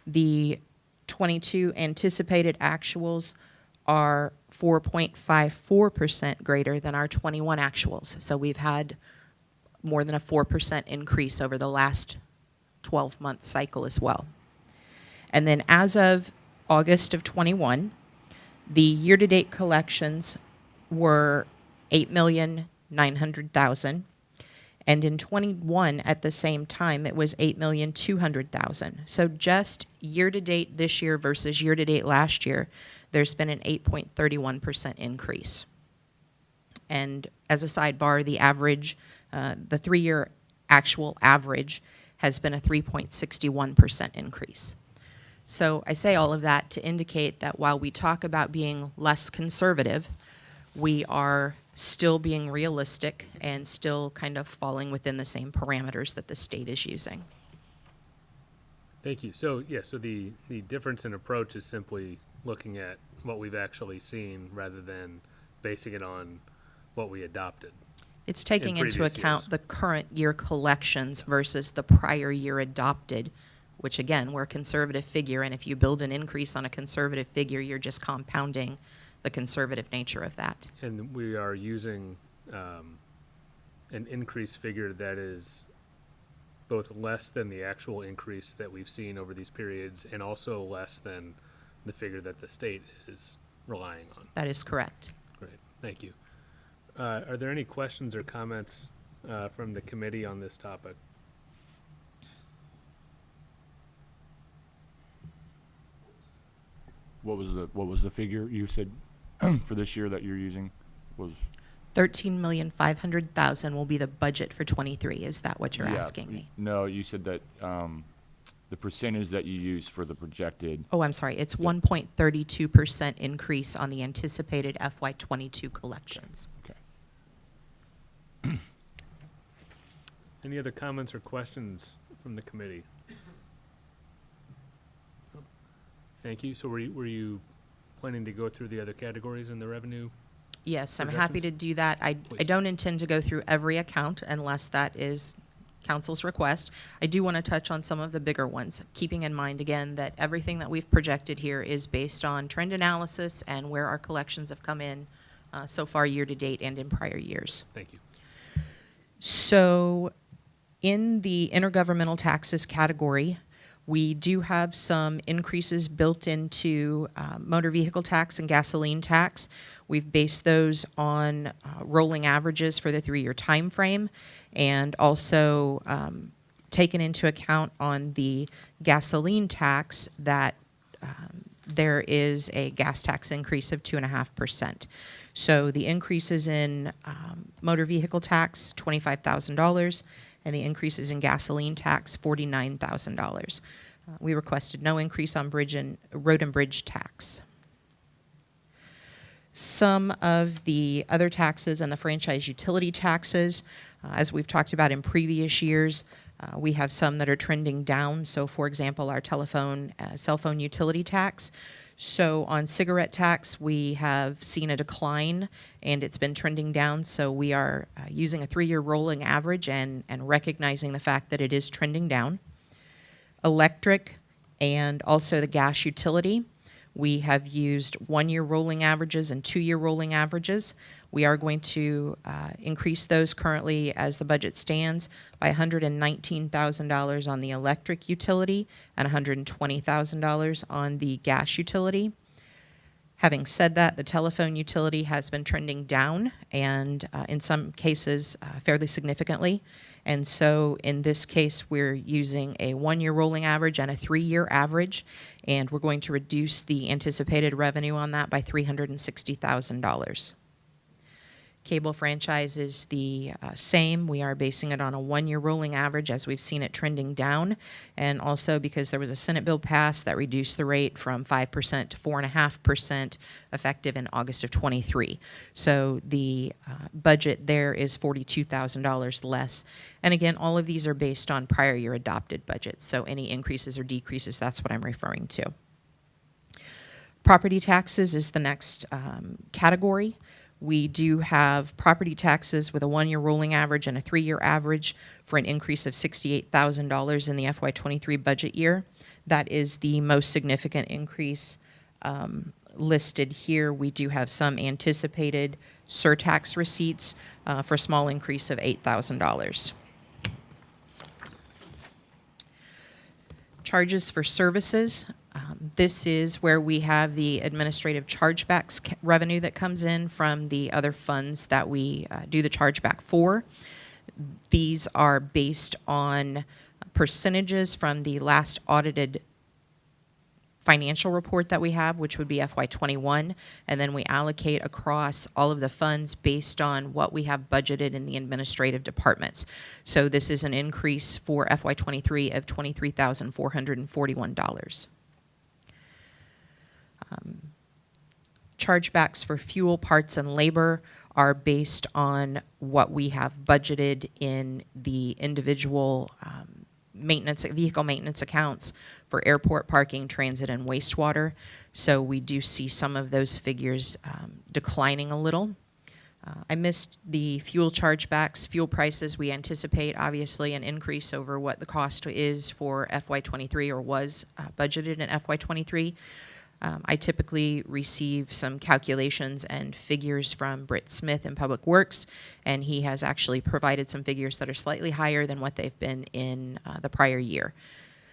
The 22 anticipated actuals are 4.54% greater than our 21 actuals. So we've had more than a 4% increase over the last 12-month cycle as well. And then as of August of 21, the year-to-date collections were $8,900,000, and in 21 at the same time it was $8,200,000. So just year-to-date this year versus year-to-date last year, there's been an 8.31% increase. And as a sidebar, the average, the 3-year actual average has been a 3.61% increase. So I say all of that to indicate that while we talk about being less conservative, we are still being realistic and still kind of falling within the same parameters that the state is using. Thank you. So, yeah, so the difference in approach is simply looking at what we've actually seen rather than basing it on what we adopted. It's taking into previous account years. the current year collections versus the prior year adopted, which again, we're a conservative figure, and if you build an increase on a conservative figure, you're just compounding the conservative nature of that. And we are using an increase figure that is both less than the actual increase that we've seen over these periods and also less than the figure that the state is relying on. That is correct. Great, thank you. Are there any questions or comments from the committee on this topic? What was the figure you said for this year that you're using? Was $13,500,000 will be the budget for 23. Is that what you're asking me? No, you said that the percentage that you use for the projected. Oh, I'm sorry. It's 1.32% increase on the anticipated FY22 collections. Okay. Any other comments or questions from the committee? No? Thank you. So were you planning to go through the other categories in the revenue? Yes, I'm happy projections? to do that. I Please. don't intend to go through every account unless that is council's request. I do want to touch on some of the bigger ones, keeping in mind again that everything that we've projected here is based on trend analysis and where our collections have come in so far year to date and in prior years. Thank you. So in the intergovernmental taxes category, we do have some increases built into motor vehicle tax and gasoline tax. We've based those on rolling averages for the 3-year time frame, and also taken into account on the gasoline tax that there is a gas tax increase of 2.5%. So the increases in motor vehicle tax, $25,000, and the increases in gasoline tax, $49,000. We requested no increase on road and bridge tax. Some of the other taxes and the franchise utility taxes, as we've talked about in previous years, we have some that are trending down. So, for example, our cell phone utility tax. So on cigarette tax, we have seen a decline, and it's been trending down. So we are using a 3-year rolling average and recognizing the fact that it is trending down. Electric and also the gas utility, we have used 1-year rolling averages and 2-year rolling averages. We are going to increase those currently as the budget stands by $119,000 on the electric utility and $120,000 on the gas utility. Having said that, the telephone utility has been trending down, and in some cases fairly significantly. And so in this case, we're using a 1-year rolling average and a 3-year average, and we're going to reduce the anticipated revenue on that by $360,000. Cable franchise is the same. We are basing it on a 1-year rolling average as we've seen it trending down, and also because there was a Senate bill passed that reduced the rate from 5% to 4.5% effective in August of '23. So the budget there is $42,000 less. And again, all of these are based on prior year adopted budgets. So any increases or decreases, that's what I'm referring to. Property taxes is the next category. We do have property taxes with a 1-year rolling average and a 3-year average for an increase of $68,000 in the FY23 budget year. That is the most significant increase listed here. We do have some anticipated surtax receipts for a small increase of $8,000. Charges for services. This is where we have the administrative chargebacks revenue that comes in from the other funds that we do the chargeback for. These are based on percentages from the last audited financial report that we have, which would be FY21, and then we allocate across all of the funds based on what we have budgeted in the administrative departments. So this is an increase for FY23 of $23,441. Chargebacks for fuel, parts, and labor are based on what we have budgeted in the individual vehicle maintenance accounts for airport parking, transit, and wastewater. So we do see some of those figures declining a little. I missed the fuel chargebacks. Fuel prices, we anticipate obviously an increase over what the cost is for FY23 or was budgeted in FY23. I typically receive some calculations and figures from Britt Smith in Public Works, and he has actually provided some figures that are slightly higher than what they've been in the prior year.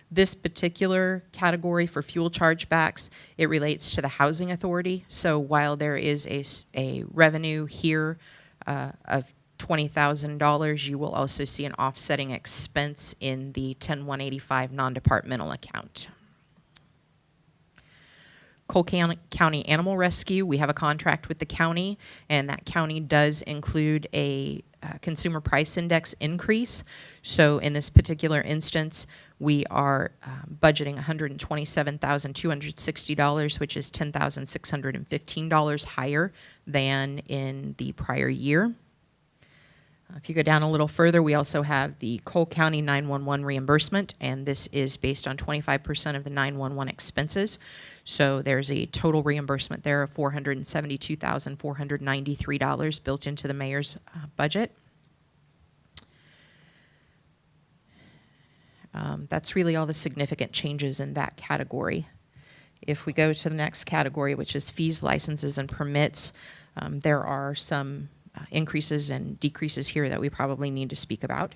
This particular category for fuel chargebacks, it relates to the Housing Authority. So while there is a revenue here of $20,000, you will also see an offsetting expense in the 10185 non-departmental account. Cole County Animal Rescue, we have a contract with the county, and that county does include a consumer price index increase. So in this particular instance, we are budgeting $127,260, which is $10,615 higher than in the prior year. If you go down a little further, we also have the Cole County 911 reimbursement, and this is based on 25% of the 911 expenses. So there's a total reimbursement there of $472,493 built into the mayor's budget. That's really all the significant changes in that category. If we go to the next category, which is fees, licenses, and permits, there are some increases and decreases here that we probably need to speak about.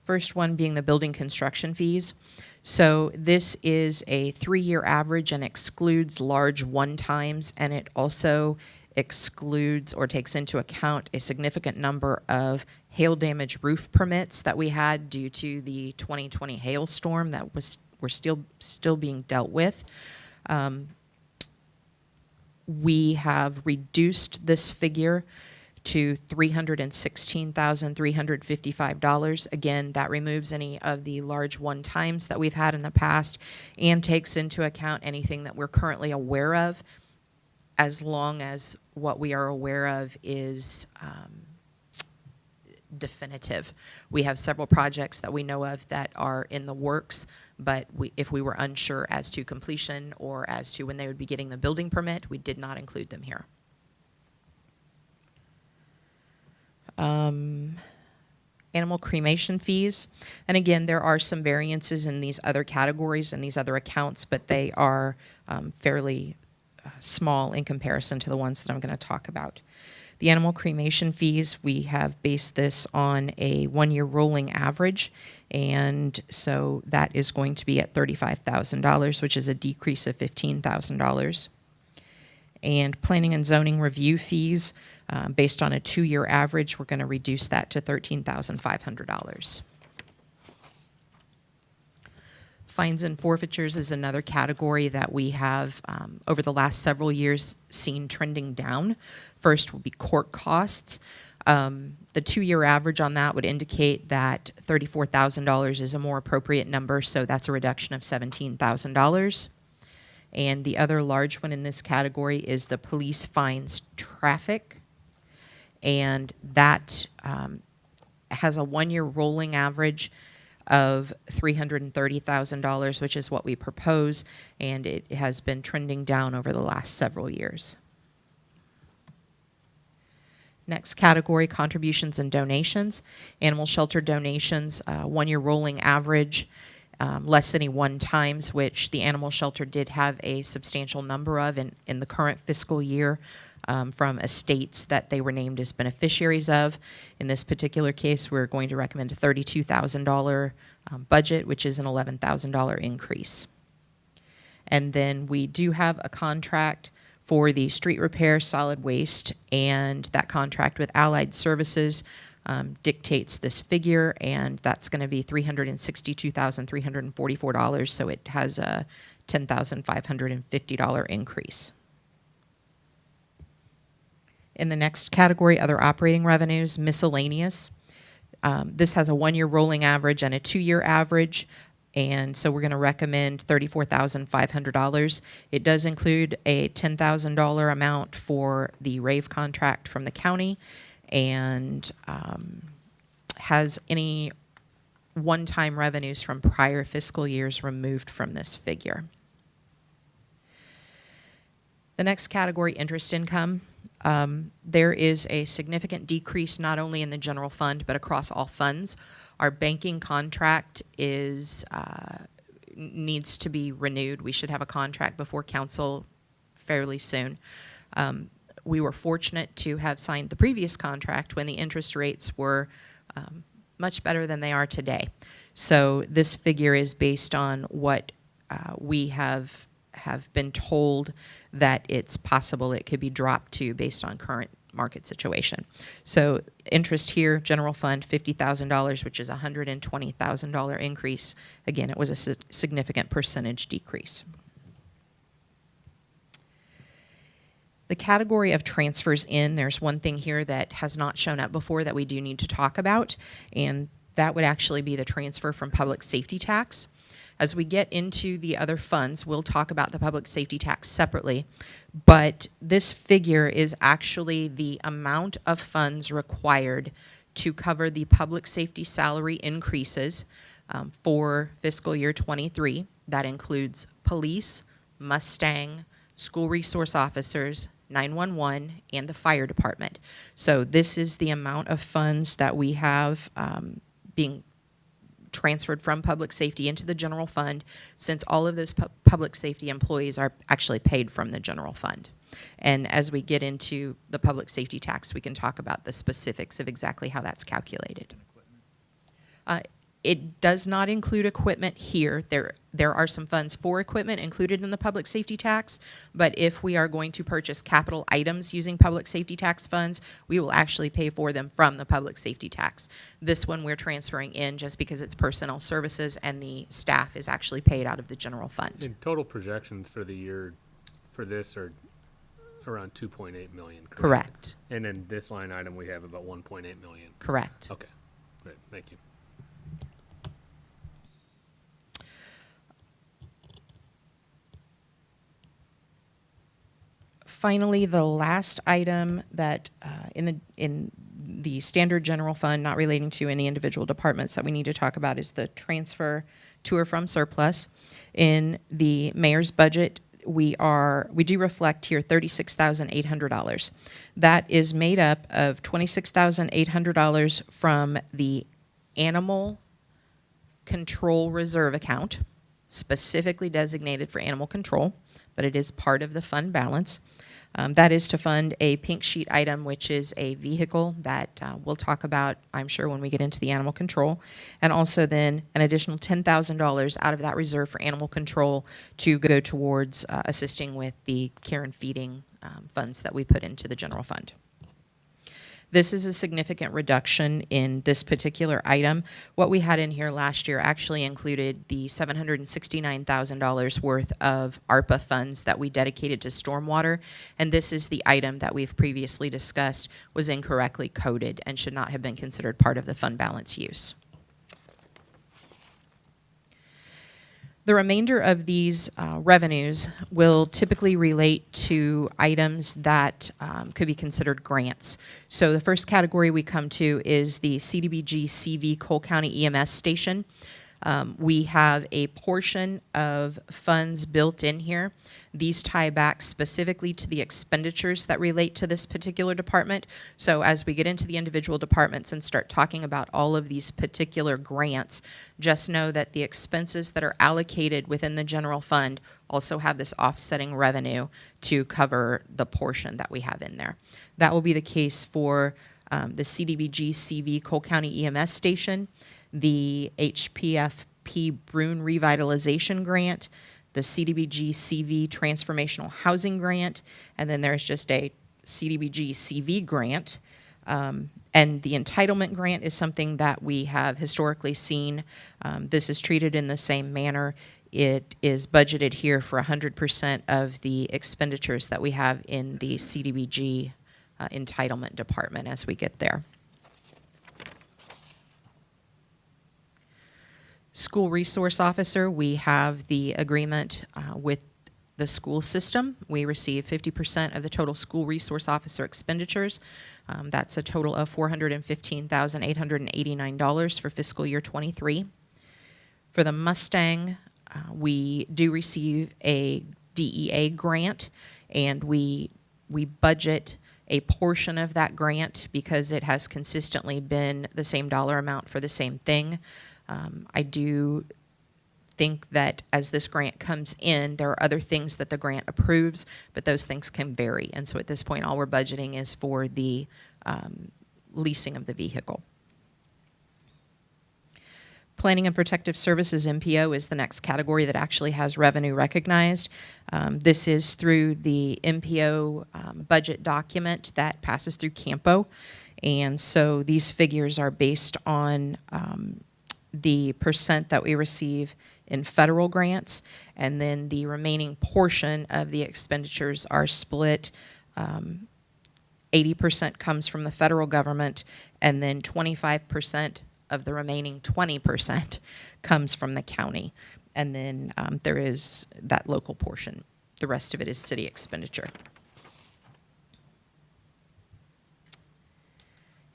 First one being the building construction fees. So this is a 3-year average and excludes large one-times, and it also excludes or takes into account a significant number of hail damage roof permits that we had due to the 2020 hailstorm that were still being dealt with. We have reduced this figure to $316,355. Again, that removes any of the large one-times that we've had in the past and takes into account anything that we're currently aware of, as long as what we are aware of is definitive. We have several projects that we know of that are in the works, but if we were unsure as to completion or as to when they would be getting the building permit, we did not include them here. Animal cremation fees. And again, there are some variances in these other categories and these other accounts, but they are fairly small in comparison to the ones that I'm going to talk about. The animal cremation fees, we have based this on a 1-year rolling average, and so that is going to be at $35,000, which is a decrease of $15,000. And planning and zoning review fees, based on a 2-year average, we're going to reduce that to $13,500. Fines and forfeitures is another category that we have, over the last several years, seen trending down. First will be court costs. The 2-year average on that would indicate that $34,000 is a more appropriate number, so that's a reduction of $17,000. And the other large one in this category is the police fines traffic, and that has a 1-year rolling average of $330,000, which is what we propose, and it has been trending down over the last several years. Next category, contributions and donations. Animal shelter donations, 1-year rolling average, less than 1 times, which the animal shelter did have a substantial number of in the current fiscal year from estates that they were named as beneficiaries of. In this particular case, we're going to recommend a $32,000 budget, which is an $11,000 increase. And then we do have a contract for the street repair, solid waste, and that contract with Allied Services dictates this figure, and that's going to be $362,344, so it has a $10,550 increase. In the next category, other operating revenues, miscellaneous. This has a 1-year rolling average and a 2-year average, and so we're going to recommend $34,500. It does include a $10,000 amount for the rave contract from the county, and has any one-time revenues from prior fiscal years removed from this figure. The next category, interest income. There is a significant decrease not only in the general fund but across all funds. Our banking contract is needs to be renewed. We should have a contract before council fairly soon. We were fortunate to have signed the previous contract when the interest rates were much better than they are today. So this figure is based on what we have been told that it's possible it could be dropped to based on current market situation. So interest here, general fund, $50,000, which is a $120,000 increase. Again, it was a significant percentage decrease. The category of transfers in, there's one thing here that has not shown up before that we do need to talk about, and that would actually be the transfer from public safety tax. As we get into the other funds, we'll talk about the public safety tax separately, but this figure is actually the amount of funds required to cover the public safety salary increases for fiscal year '23. That includes police, Mustang, school resource officers, 911, and the fire department. So this is the amount of funds that we have being transferred from public safety into the general fund, since all of those public safety employees are actually paid from the general fund. And as we get into the public safety tax, we can talk about the specifics of exactly how that's calculated. It does not include equipment here. There are some funds for equipment included in the public safety tax, but if we are going to purchase capital items using public safety tax funds, we will actually pay for them from the public safety tax. This one we're transferring in just because it's personnel services and the staff is actually paid out of the general fund. And total projections for the year for this are around 2.8 million, correct? Correct. And then this line item, we have about 1.8 million. Correct. Okay, great, thank you. Finally, the last item that in the standard general fund, not relating to any individual departments that we need to talk about, is the transfer to or from surplus. In the mayor's budget, we do reflect here $36,800. That is made up of $26,800 from the animal control reserve account, specifically designated for animal control, but it is part of the fund balance. That is to fund a pink sheet item, which is a vehicle that we'll talk about, I'm sure, when we get into the animal control. And also then an additional $10,000 out of that reserve for animal control to go towards assisting with the care and feeding funds that we put into the general fund. This is a significant reduction in this particular item. What we had in here last year actually included the $769,000 worth of ARPA funds that we dedicated to stormwater, and this is the item that we've previously discussed was incorrectly coded and should not have been considered part of the fund balance use. The remainder of these revenues will typically relate to items that could be considered grants. So the first category we come to is the CDBG CV Cole County EMS station. We have a portion of funds built in here. These tie back specifically to the expenditures that relate to this particular department. So as we get into the individual departments and start talking about all of these particular grants, just know that the expenses that are allocated within the general fund also have this offsetting revenue to cover the portion that we have in there. That will be the case for the CDBG CV Cole County EMS station, the HPFP Brune Revitalization Grant, the CDBG CV Transformational Housing Grant, and then there's just a CDBG CV grant. And the entitlement grant is something that we have historically seen. This is treated in the same manner. It is budgeted here for 100% of the expenditures that we have in the CDBG entitlement department as we get there. School resource officer, we have the agreement with the school system. We receive 50% of the total school resource officer expenditures. That's a total of $415,889 for fiscal year '23. For the Mustang, we do receive a DEA grant, and we budget a portion of that grant because it has consistently been the same dollar amount for the same thing. I do think that as this grant comes in, there are other things that the grant approves, but those things can vary. And so at this point, all we're budgeting is for the leasing of the vehicle. Planning and Protective Services, MPO, is the next category that actually has revenue recognized. This is through the MPO budget document that passes through CAMPO. And so these figures are based on the percent that we receive in federal grants, and then the remaining portion of the expenditures are split. 80% comes from the federal government, and then 25% of the remaining 20% comes from the county. And then there is that local portion. The rest of it is city expenditure.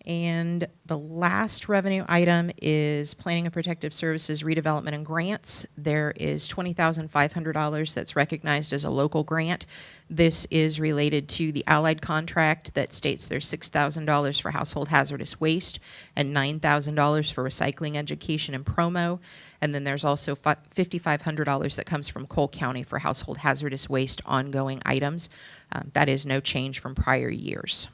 And the last revenue item is Planning and Protective Services redevelopment and grants. There is $20,500 that's recognized as a local grant. This is related to the Allied contract that states there's $6,000 for household hazardous waste and $9,000 for recycling education and promo. And then there's also $5,500 that comes from Cole County for household hazardous waste ongoing items. That is no change from prior years.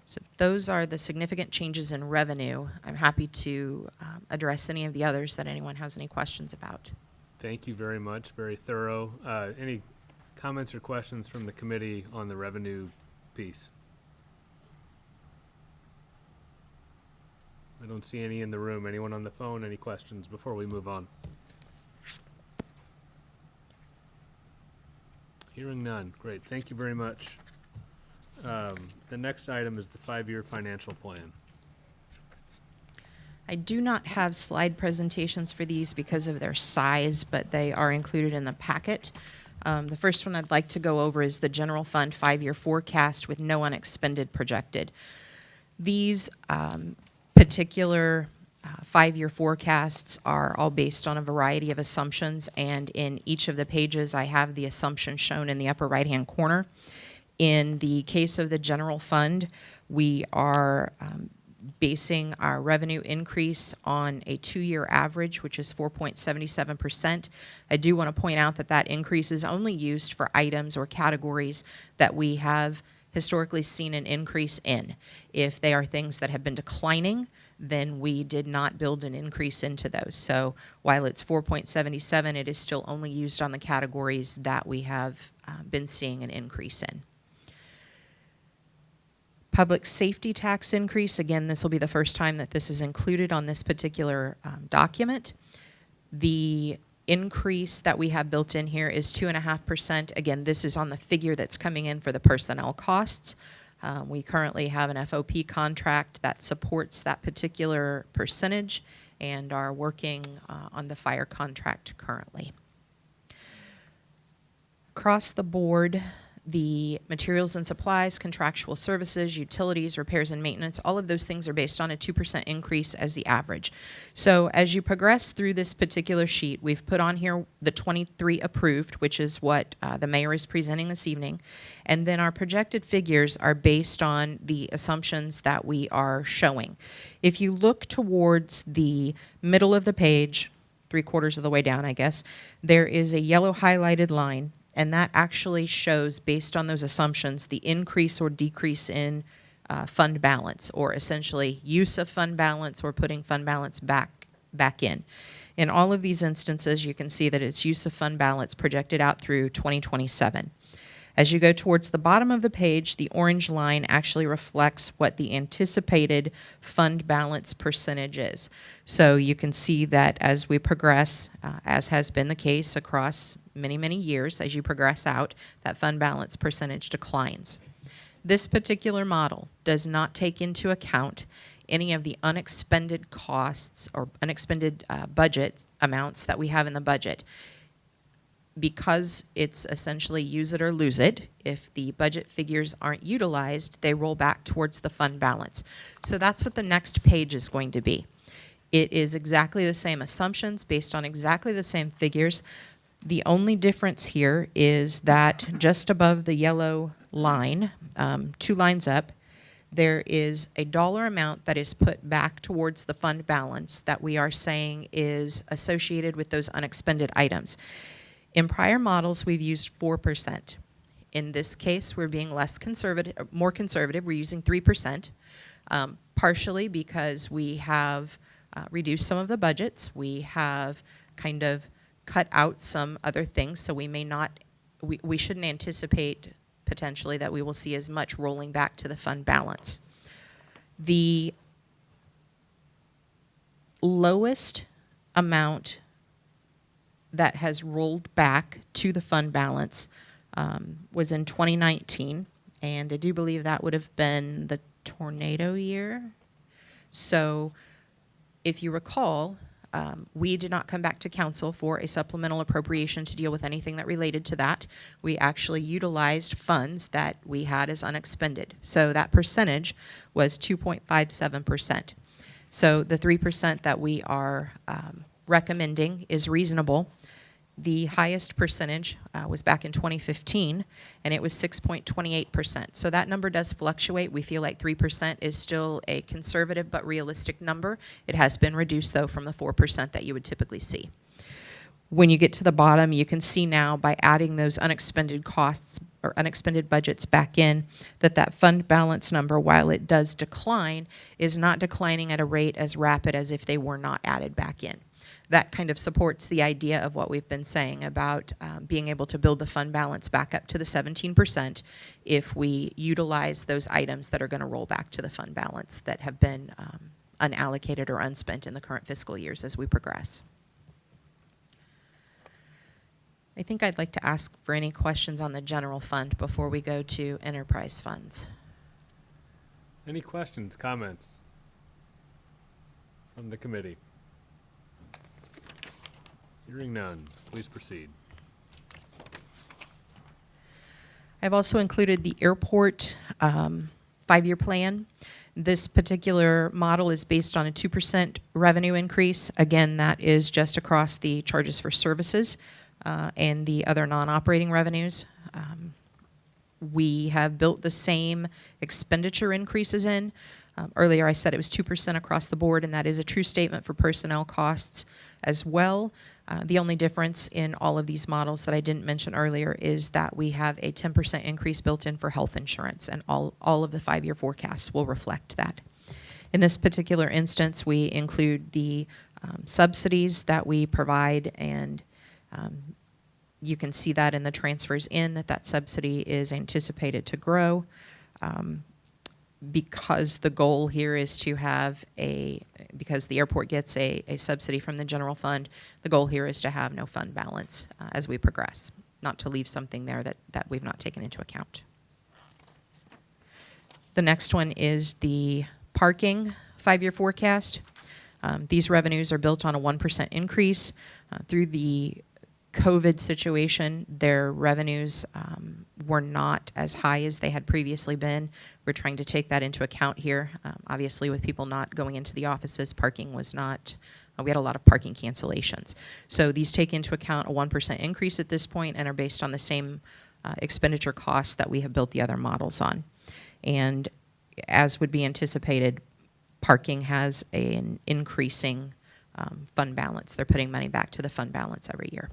So those are the significant changes in revenue. I'm happy to address any of the others that anyone has any questions about. Thank you very much. Very thorough. Any comments or questions from the committee on the revenue piece? I don't see any in the room. Anyone on the phone? Any questions before we move on? Hearing none. Great. Thank you very much. The next item is the 5-year financial plan. I do not have slide presentations for these because of their size, but they are included in the packet. The first one I'd like to go over is the general fund 5-year forecast with no unexpended projected. These particular 5-year forecasts are all based on a variety of assumptions, and in each of the pages I have the assumption shown in the upper right-hand corner. In the case of the general fund, we are basing our revenue increase on a 2-year average, which is 4.77%. I do want to point out that that increase is only used for items or categories that we have historically seen an increase in. If they are things that have been declining, then we did not build an increase into those. So while it's 4.77, it is still only used on the categories that we have been seeing an increase in. Public safety tax increase, again, this will be the first time that this is included on this particular document. The increase that we have built in here is 2.5%. Again, this is on the figure that's coming in for the personnel costs. We currently have an FOP contract that supports that particular percentage and are working on the fire contract currently. Across the board, the materials and supplies, contractual services, utilities, repairs and maintenance, all of those things are based on a 2% increase as the average. So as you progress through this particular sheet, we've put on here the 23 approved, which is what the mayor is presenting this evening. And then our projected figures are based on the assumptions that we are showing. If you look towards the middle of the page, 3/4 of the way down, I guess, there is a yellow highlighted line. And that actually shows, based on those assumptions, the increase or decrease in fund balance, or essentially use of fund balance or putting fund balance back in. In all of these instances, you can see that it's use of fund balance projected out through 2027. As you go towards the bottom of the page, the orange line actually reflects what the anticipated fund balance percentage is. So you can see that as we progress, as has been the case across many, many years, as you progress out, that fund balance percentage declines. This particular model does not take into account any of the unexpended costs or unexpended budget amounts that we have in the budget. Because it's essentially use it or lose it, if the budget figures aren't utilized, they roll back towards the fund balance. So that's what the next page is going to be. It is exactly the same assumptions based on exactly the same figures. The only difference here is that just above the yellow line, 2 lines up, there is a dollar amount that is put back towards the fund balance that we are saying is associated with those unexpended items. In prior models, we've used 4%. In this case, we're being less conservative, more conservative. We're using 3%, partially because we have reduced some of the budgets. We have kind of cut out some other things, so we may not, we shouldn't anticipate potentially that we will see as much rolling back to the fund balance. The lowest amount that has rolled back to the fund balance was in 2019, and I do believe that would have been the tornado year. So if you recall, We did not come back to council for a supplemental appropriation to deal with anything that related to that. We actually utilized funds that we had as unexpended. So that percentage was 2.57%. So the 3% that we are recommending is reasonable. The highest percentage was back in 2015, and it was 6.28%. So that number does fluctuate. We feel like 3% is still a conservative but realistic number. It has been reduced, though, from the 4% that you would typically see. When you get to the bottom, you can see now by adding those unexpended costs or unexpended budgets back in, that fund balance number, while it does decline, is not declining at a rate as rapid as if they were not added back in. That kind of supports the idea of what we've been saying about being able to build the fund balance back up to the 17% if we utilize those items that are going to roll back to the fund balance that have been unallocated or unspent in the current fiscal years as we progress. I think I'd like to ask for any questions on the general fund before we go to enterprise funds. Any questions, comments from the committee? Hearing none, please proceed. I've also included the airport 5-year plan. This particular model is based on a 2% revenue increase. Again, that is just across the charges for services and the other non-operating revenues. We have built the same expenditure increases in. Earlier I said it was 2% across the board, and that is a true statement for personnel costs as well. The only difference in all of these models that I didn't mention earlier is that we have a 10% increase built in for health insurance, and all of the 5-year forecasts will reflect that. In this particular instance, we include the subsidies that we provide, and you can see that in the transfers in that subsidy is anticipated to grow. Because the goal here is to have because the airport gets a subsidy from the general fund, the goal here is to have no fund balance as we progress, not to leave something there that we've not taken into account. The next one is the parking 5-year forecast. These revenues are built on a 1% increase. Through the COVID situation, their revenues were not as high as they had previously been. We're trying to take that into account here. Obviously, with people not going into the offices, parking was not, we had a lot of parking cancellations. So these take into account a 1% increase at this point and are based on the same expenditure costs that we have built the other models on. And as would be anticipated, parking has an increasing fund balance. They're putting money back to the fund balance every year.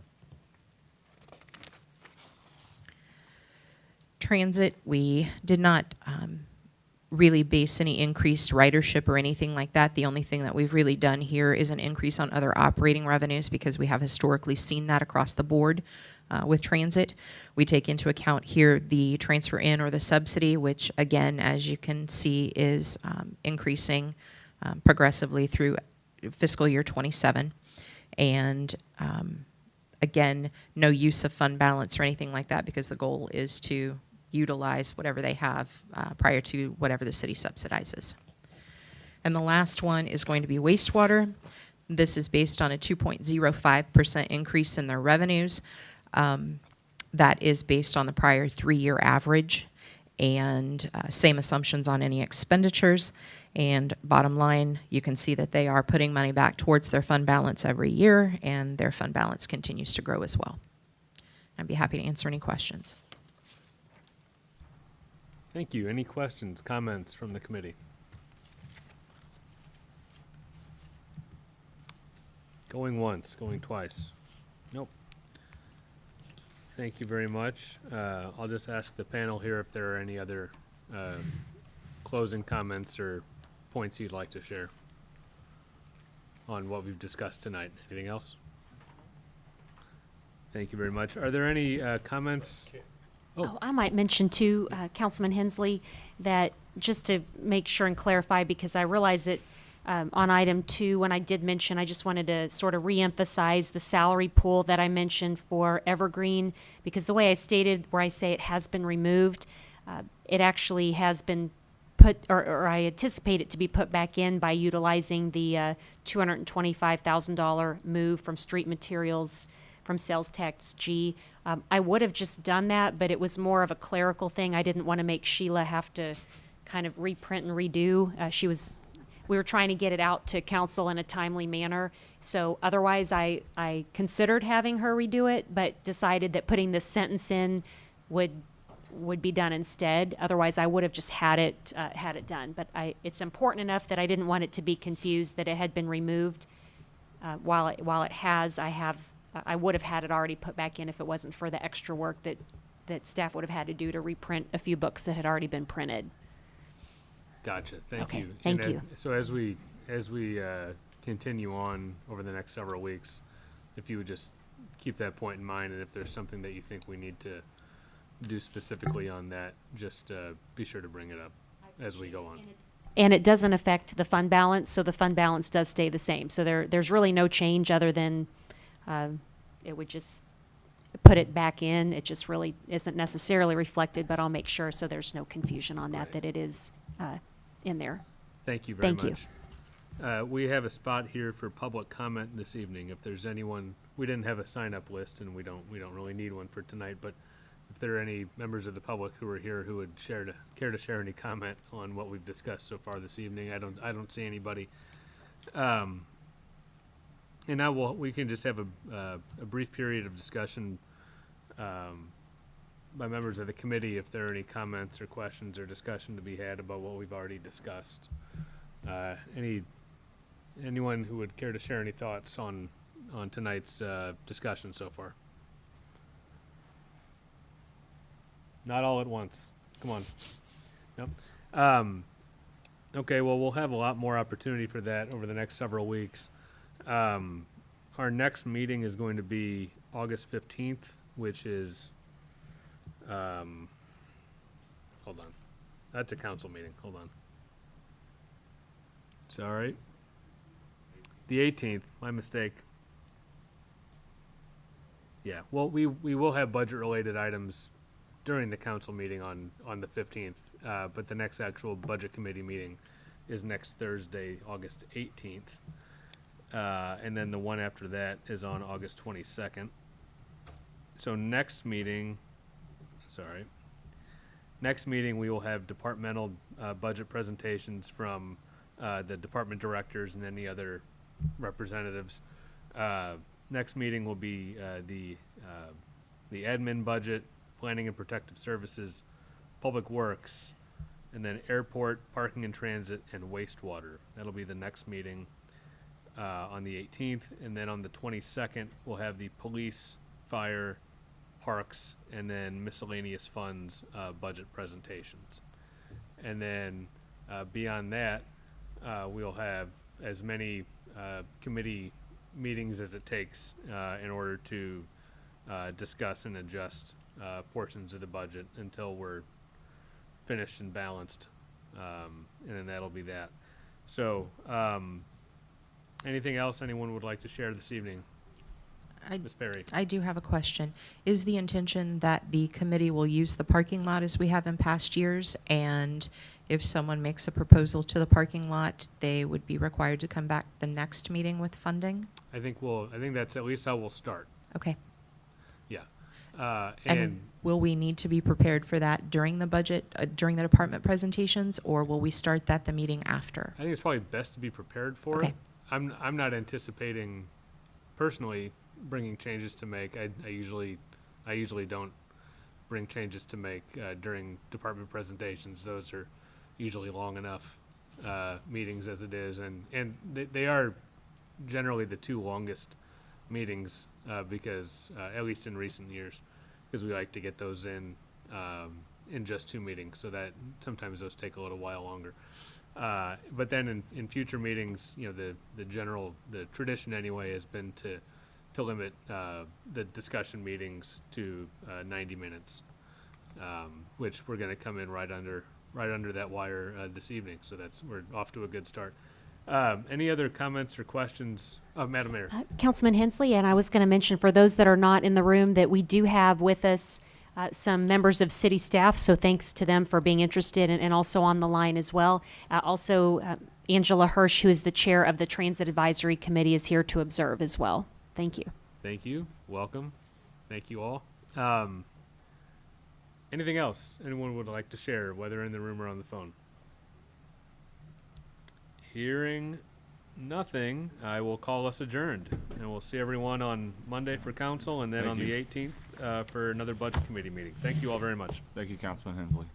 Transit, we did not really base any increased ridership or anything like that. The only thing that we've really done here is an increase on other operating revenues because we have historically seen that across the board with transit. We take into account here the transfer in or the subsidy, which again, as you can see, is increasing progressively through fiscal year 27. And again, no use of fund balance or anything like that because the goal is to utilize whatever they have prior to whatever the city subsidizes. And the last one is going to be wastewater. This is based on a 2.05% increase in their revenues. That is based on the prior 3-year average, and same assumptions on any expenditures. And bottom line, you can see that they are putting money back towards their fund balance every year, and their fund balance continues to grow as well. I'd be happy to answer any questions. Thank you. Any questions, comments from the committee? Going once, going twice. Nope. Thank you very much. I'll just ask the panel here if there are any other closing comments or points you'd like to share on what we've discussed tonight. Anything else? Thank you very much. Are there any comments? Oh, I might mention too, Councilman Hensley, that just to make sure and clarify, because I realize that on item 2, when I did mention, I just wanted to sort of reemphasize the salary pool that I mentioned for Evergreen, because the way I stated, where I say it has been removed, it actually has been put, or I anticipate it to be put back in by utilizing the $225,000 move from street materials from sales tax G. I would have just done that, but it was more of a clerical thing. I didn't want to make Sheila have to kind of reprint and redo. We were trying to get it out to council in a timely manner. So otherwise, I considered having her redo it, but decided that putting this sentence in would be done instead. Otherwise, I would have just had it done. But it's important enough that I didn't want it to be confused that it had been removed. While it has, I would have had it already put back in if it wasn't for the extra work that staff would have had to do to reprint a few books that had already been printed. Gotcha. Thank Okay, you. thank And you. So as we continue on over the next several weeks, if you would just keep that point in mind, and if there's something that you think we need to do specifically on that, just be sure to bring it up as we go on. And it doesn't affect the fund balance, so the fund balance does stay the same. So there's really no change other than it would just put it back in. It just really isn't necessarily reflected, but I'll make sure so there's no confusion on that, that it is in there. Thank you very Thank you. much. We have a spot here for public comment this evening. If there's anyone, we didn't have a sign-up list, and we don't really need one for tonight, but if there are any members of the public who are here who would care to share any comment on what we've discussed so far this evening, I don't see anybody. And now we can just have a brief period of discussion by members of the committee if there are any comments or questions or discussion to be had about what we've already discussed. Anyone who would care to share any thoughts on tonight's discussion so far? Not all at once. Come on. Nope. Okay, well, we'll have a lot more opportunity for that over the next several weeks. Our next meeting is going to be August 15th, which is, hold on. That's a council meeting. Hold on. It's all right. The 18th, my mistake. Yeah, well, we will have budget-related items during the council meeting on the 15th, but the next actual budget committee meeting is next Thursday, August 18th. And then the one after that is on August 22nd. So next meeting we will have departmental budget presentations from the department directors and any other representatives. Next meeting will be the admin budget, planning and protective services, public works, and then airport, parking and transit, and wastewater. That'll be the next meeting on the 18th. And then on the 22nd, we'll have the police, fire, parks, and then miscellaneous funds budget presentations. And then beyond that, we'll have as many committee meetings as it takes in order to discuss and adjust portions of the budget until we're finished and balanced, and then that'll be that. So anything else anyone would like to share this evening? Ms. Perry. I do have a question. Is the intention that the committee will use the parking lot as we have in past years, and if someone makes a proposal to the parking lot, they would be required to come back the next meeting with funding? I think that's at least how we'll start. Okay. Yeah. And will we need to be prepared for that during the budget, during the department presentations, or will we start that the meeting after? I think it's probably best to be prepared for Okay. it. I'm not anticipating personally bringing changes to make. I usually don't bring changes to make during department presentations. Those are usually long enough meetings as it is, and they are generally the two longest meetings because at least in recent years, because we like to get those in just two meetings, so that sometimes those take a little while longer. But then in future meetings, the tradition anyway has been to limit the discussion meetings to 90 minutes, which we're going to come in right under that wire this evening. So we're off to a good start. Any other comments or questions? Madam Mayor. Councilman Hensley, and I was going to mention for those that are not in the room that we do have with us some members of city staff, so thanks to them for being interested and also on the line as well. Also, Angela Hirsch, who is the chair of the Transit Advisory Committee, is here to observe as well. Thank you. Thank you. Welcome. Thank you all. Anything else anyone would like to share, whether in the room or on the phone? Hearing nothing, I will call us adjourned. And we'll see everyone on Monday for council and then Thank on you. the 18th for another budget committee meeting. Thank you all very much. Thank you, Councilman Hensley.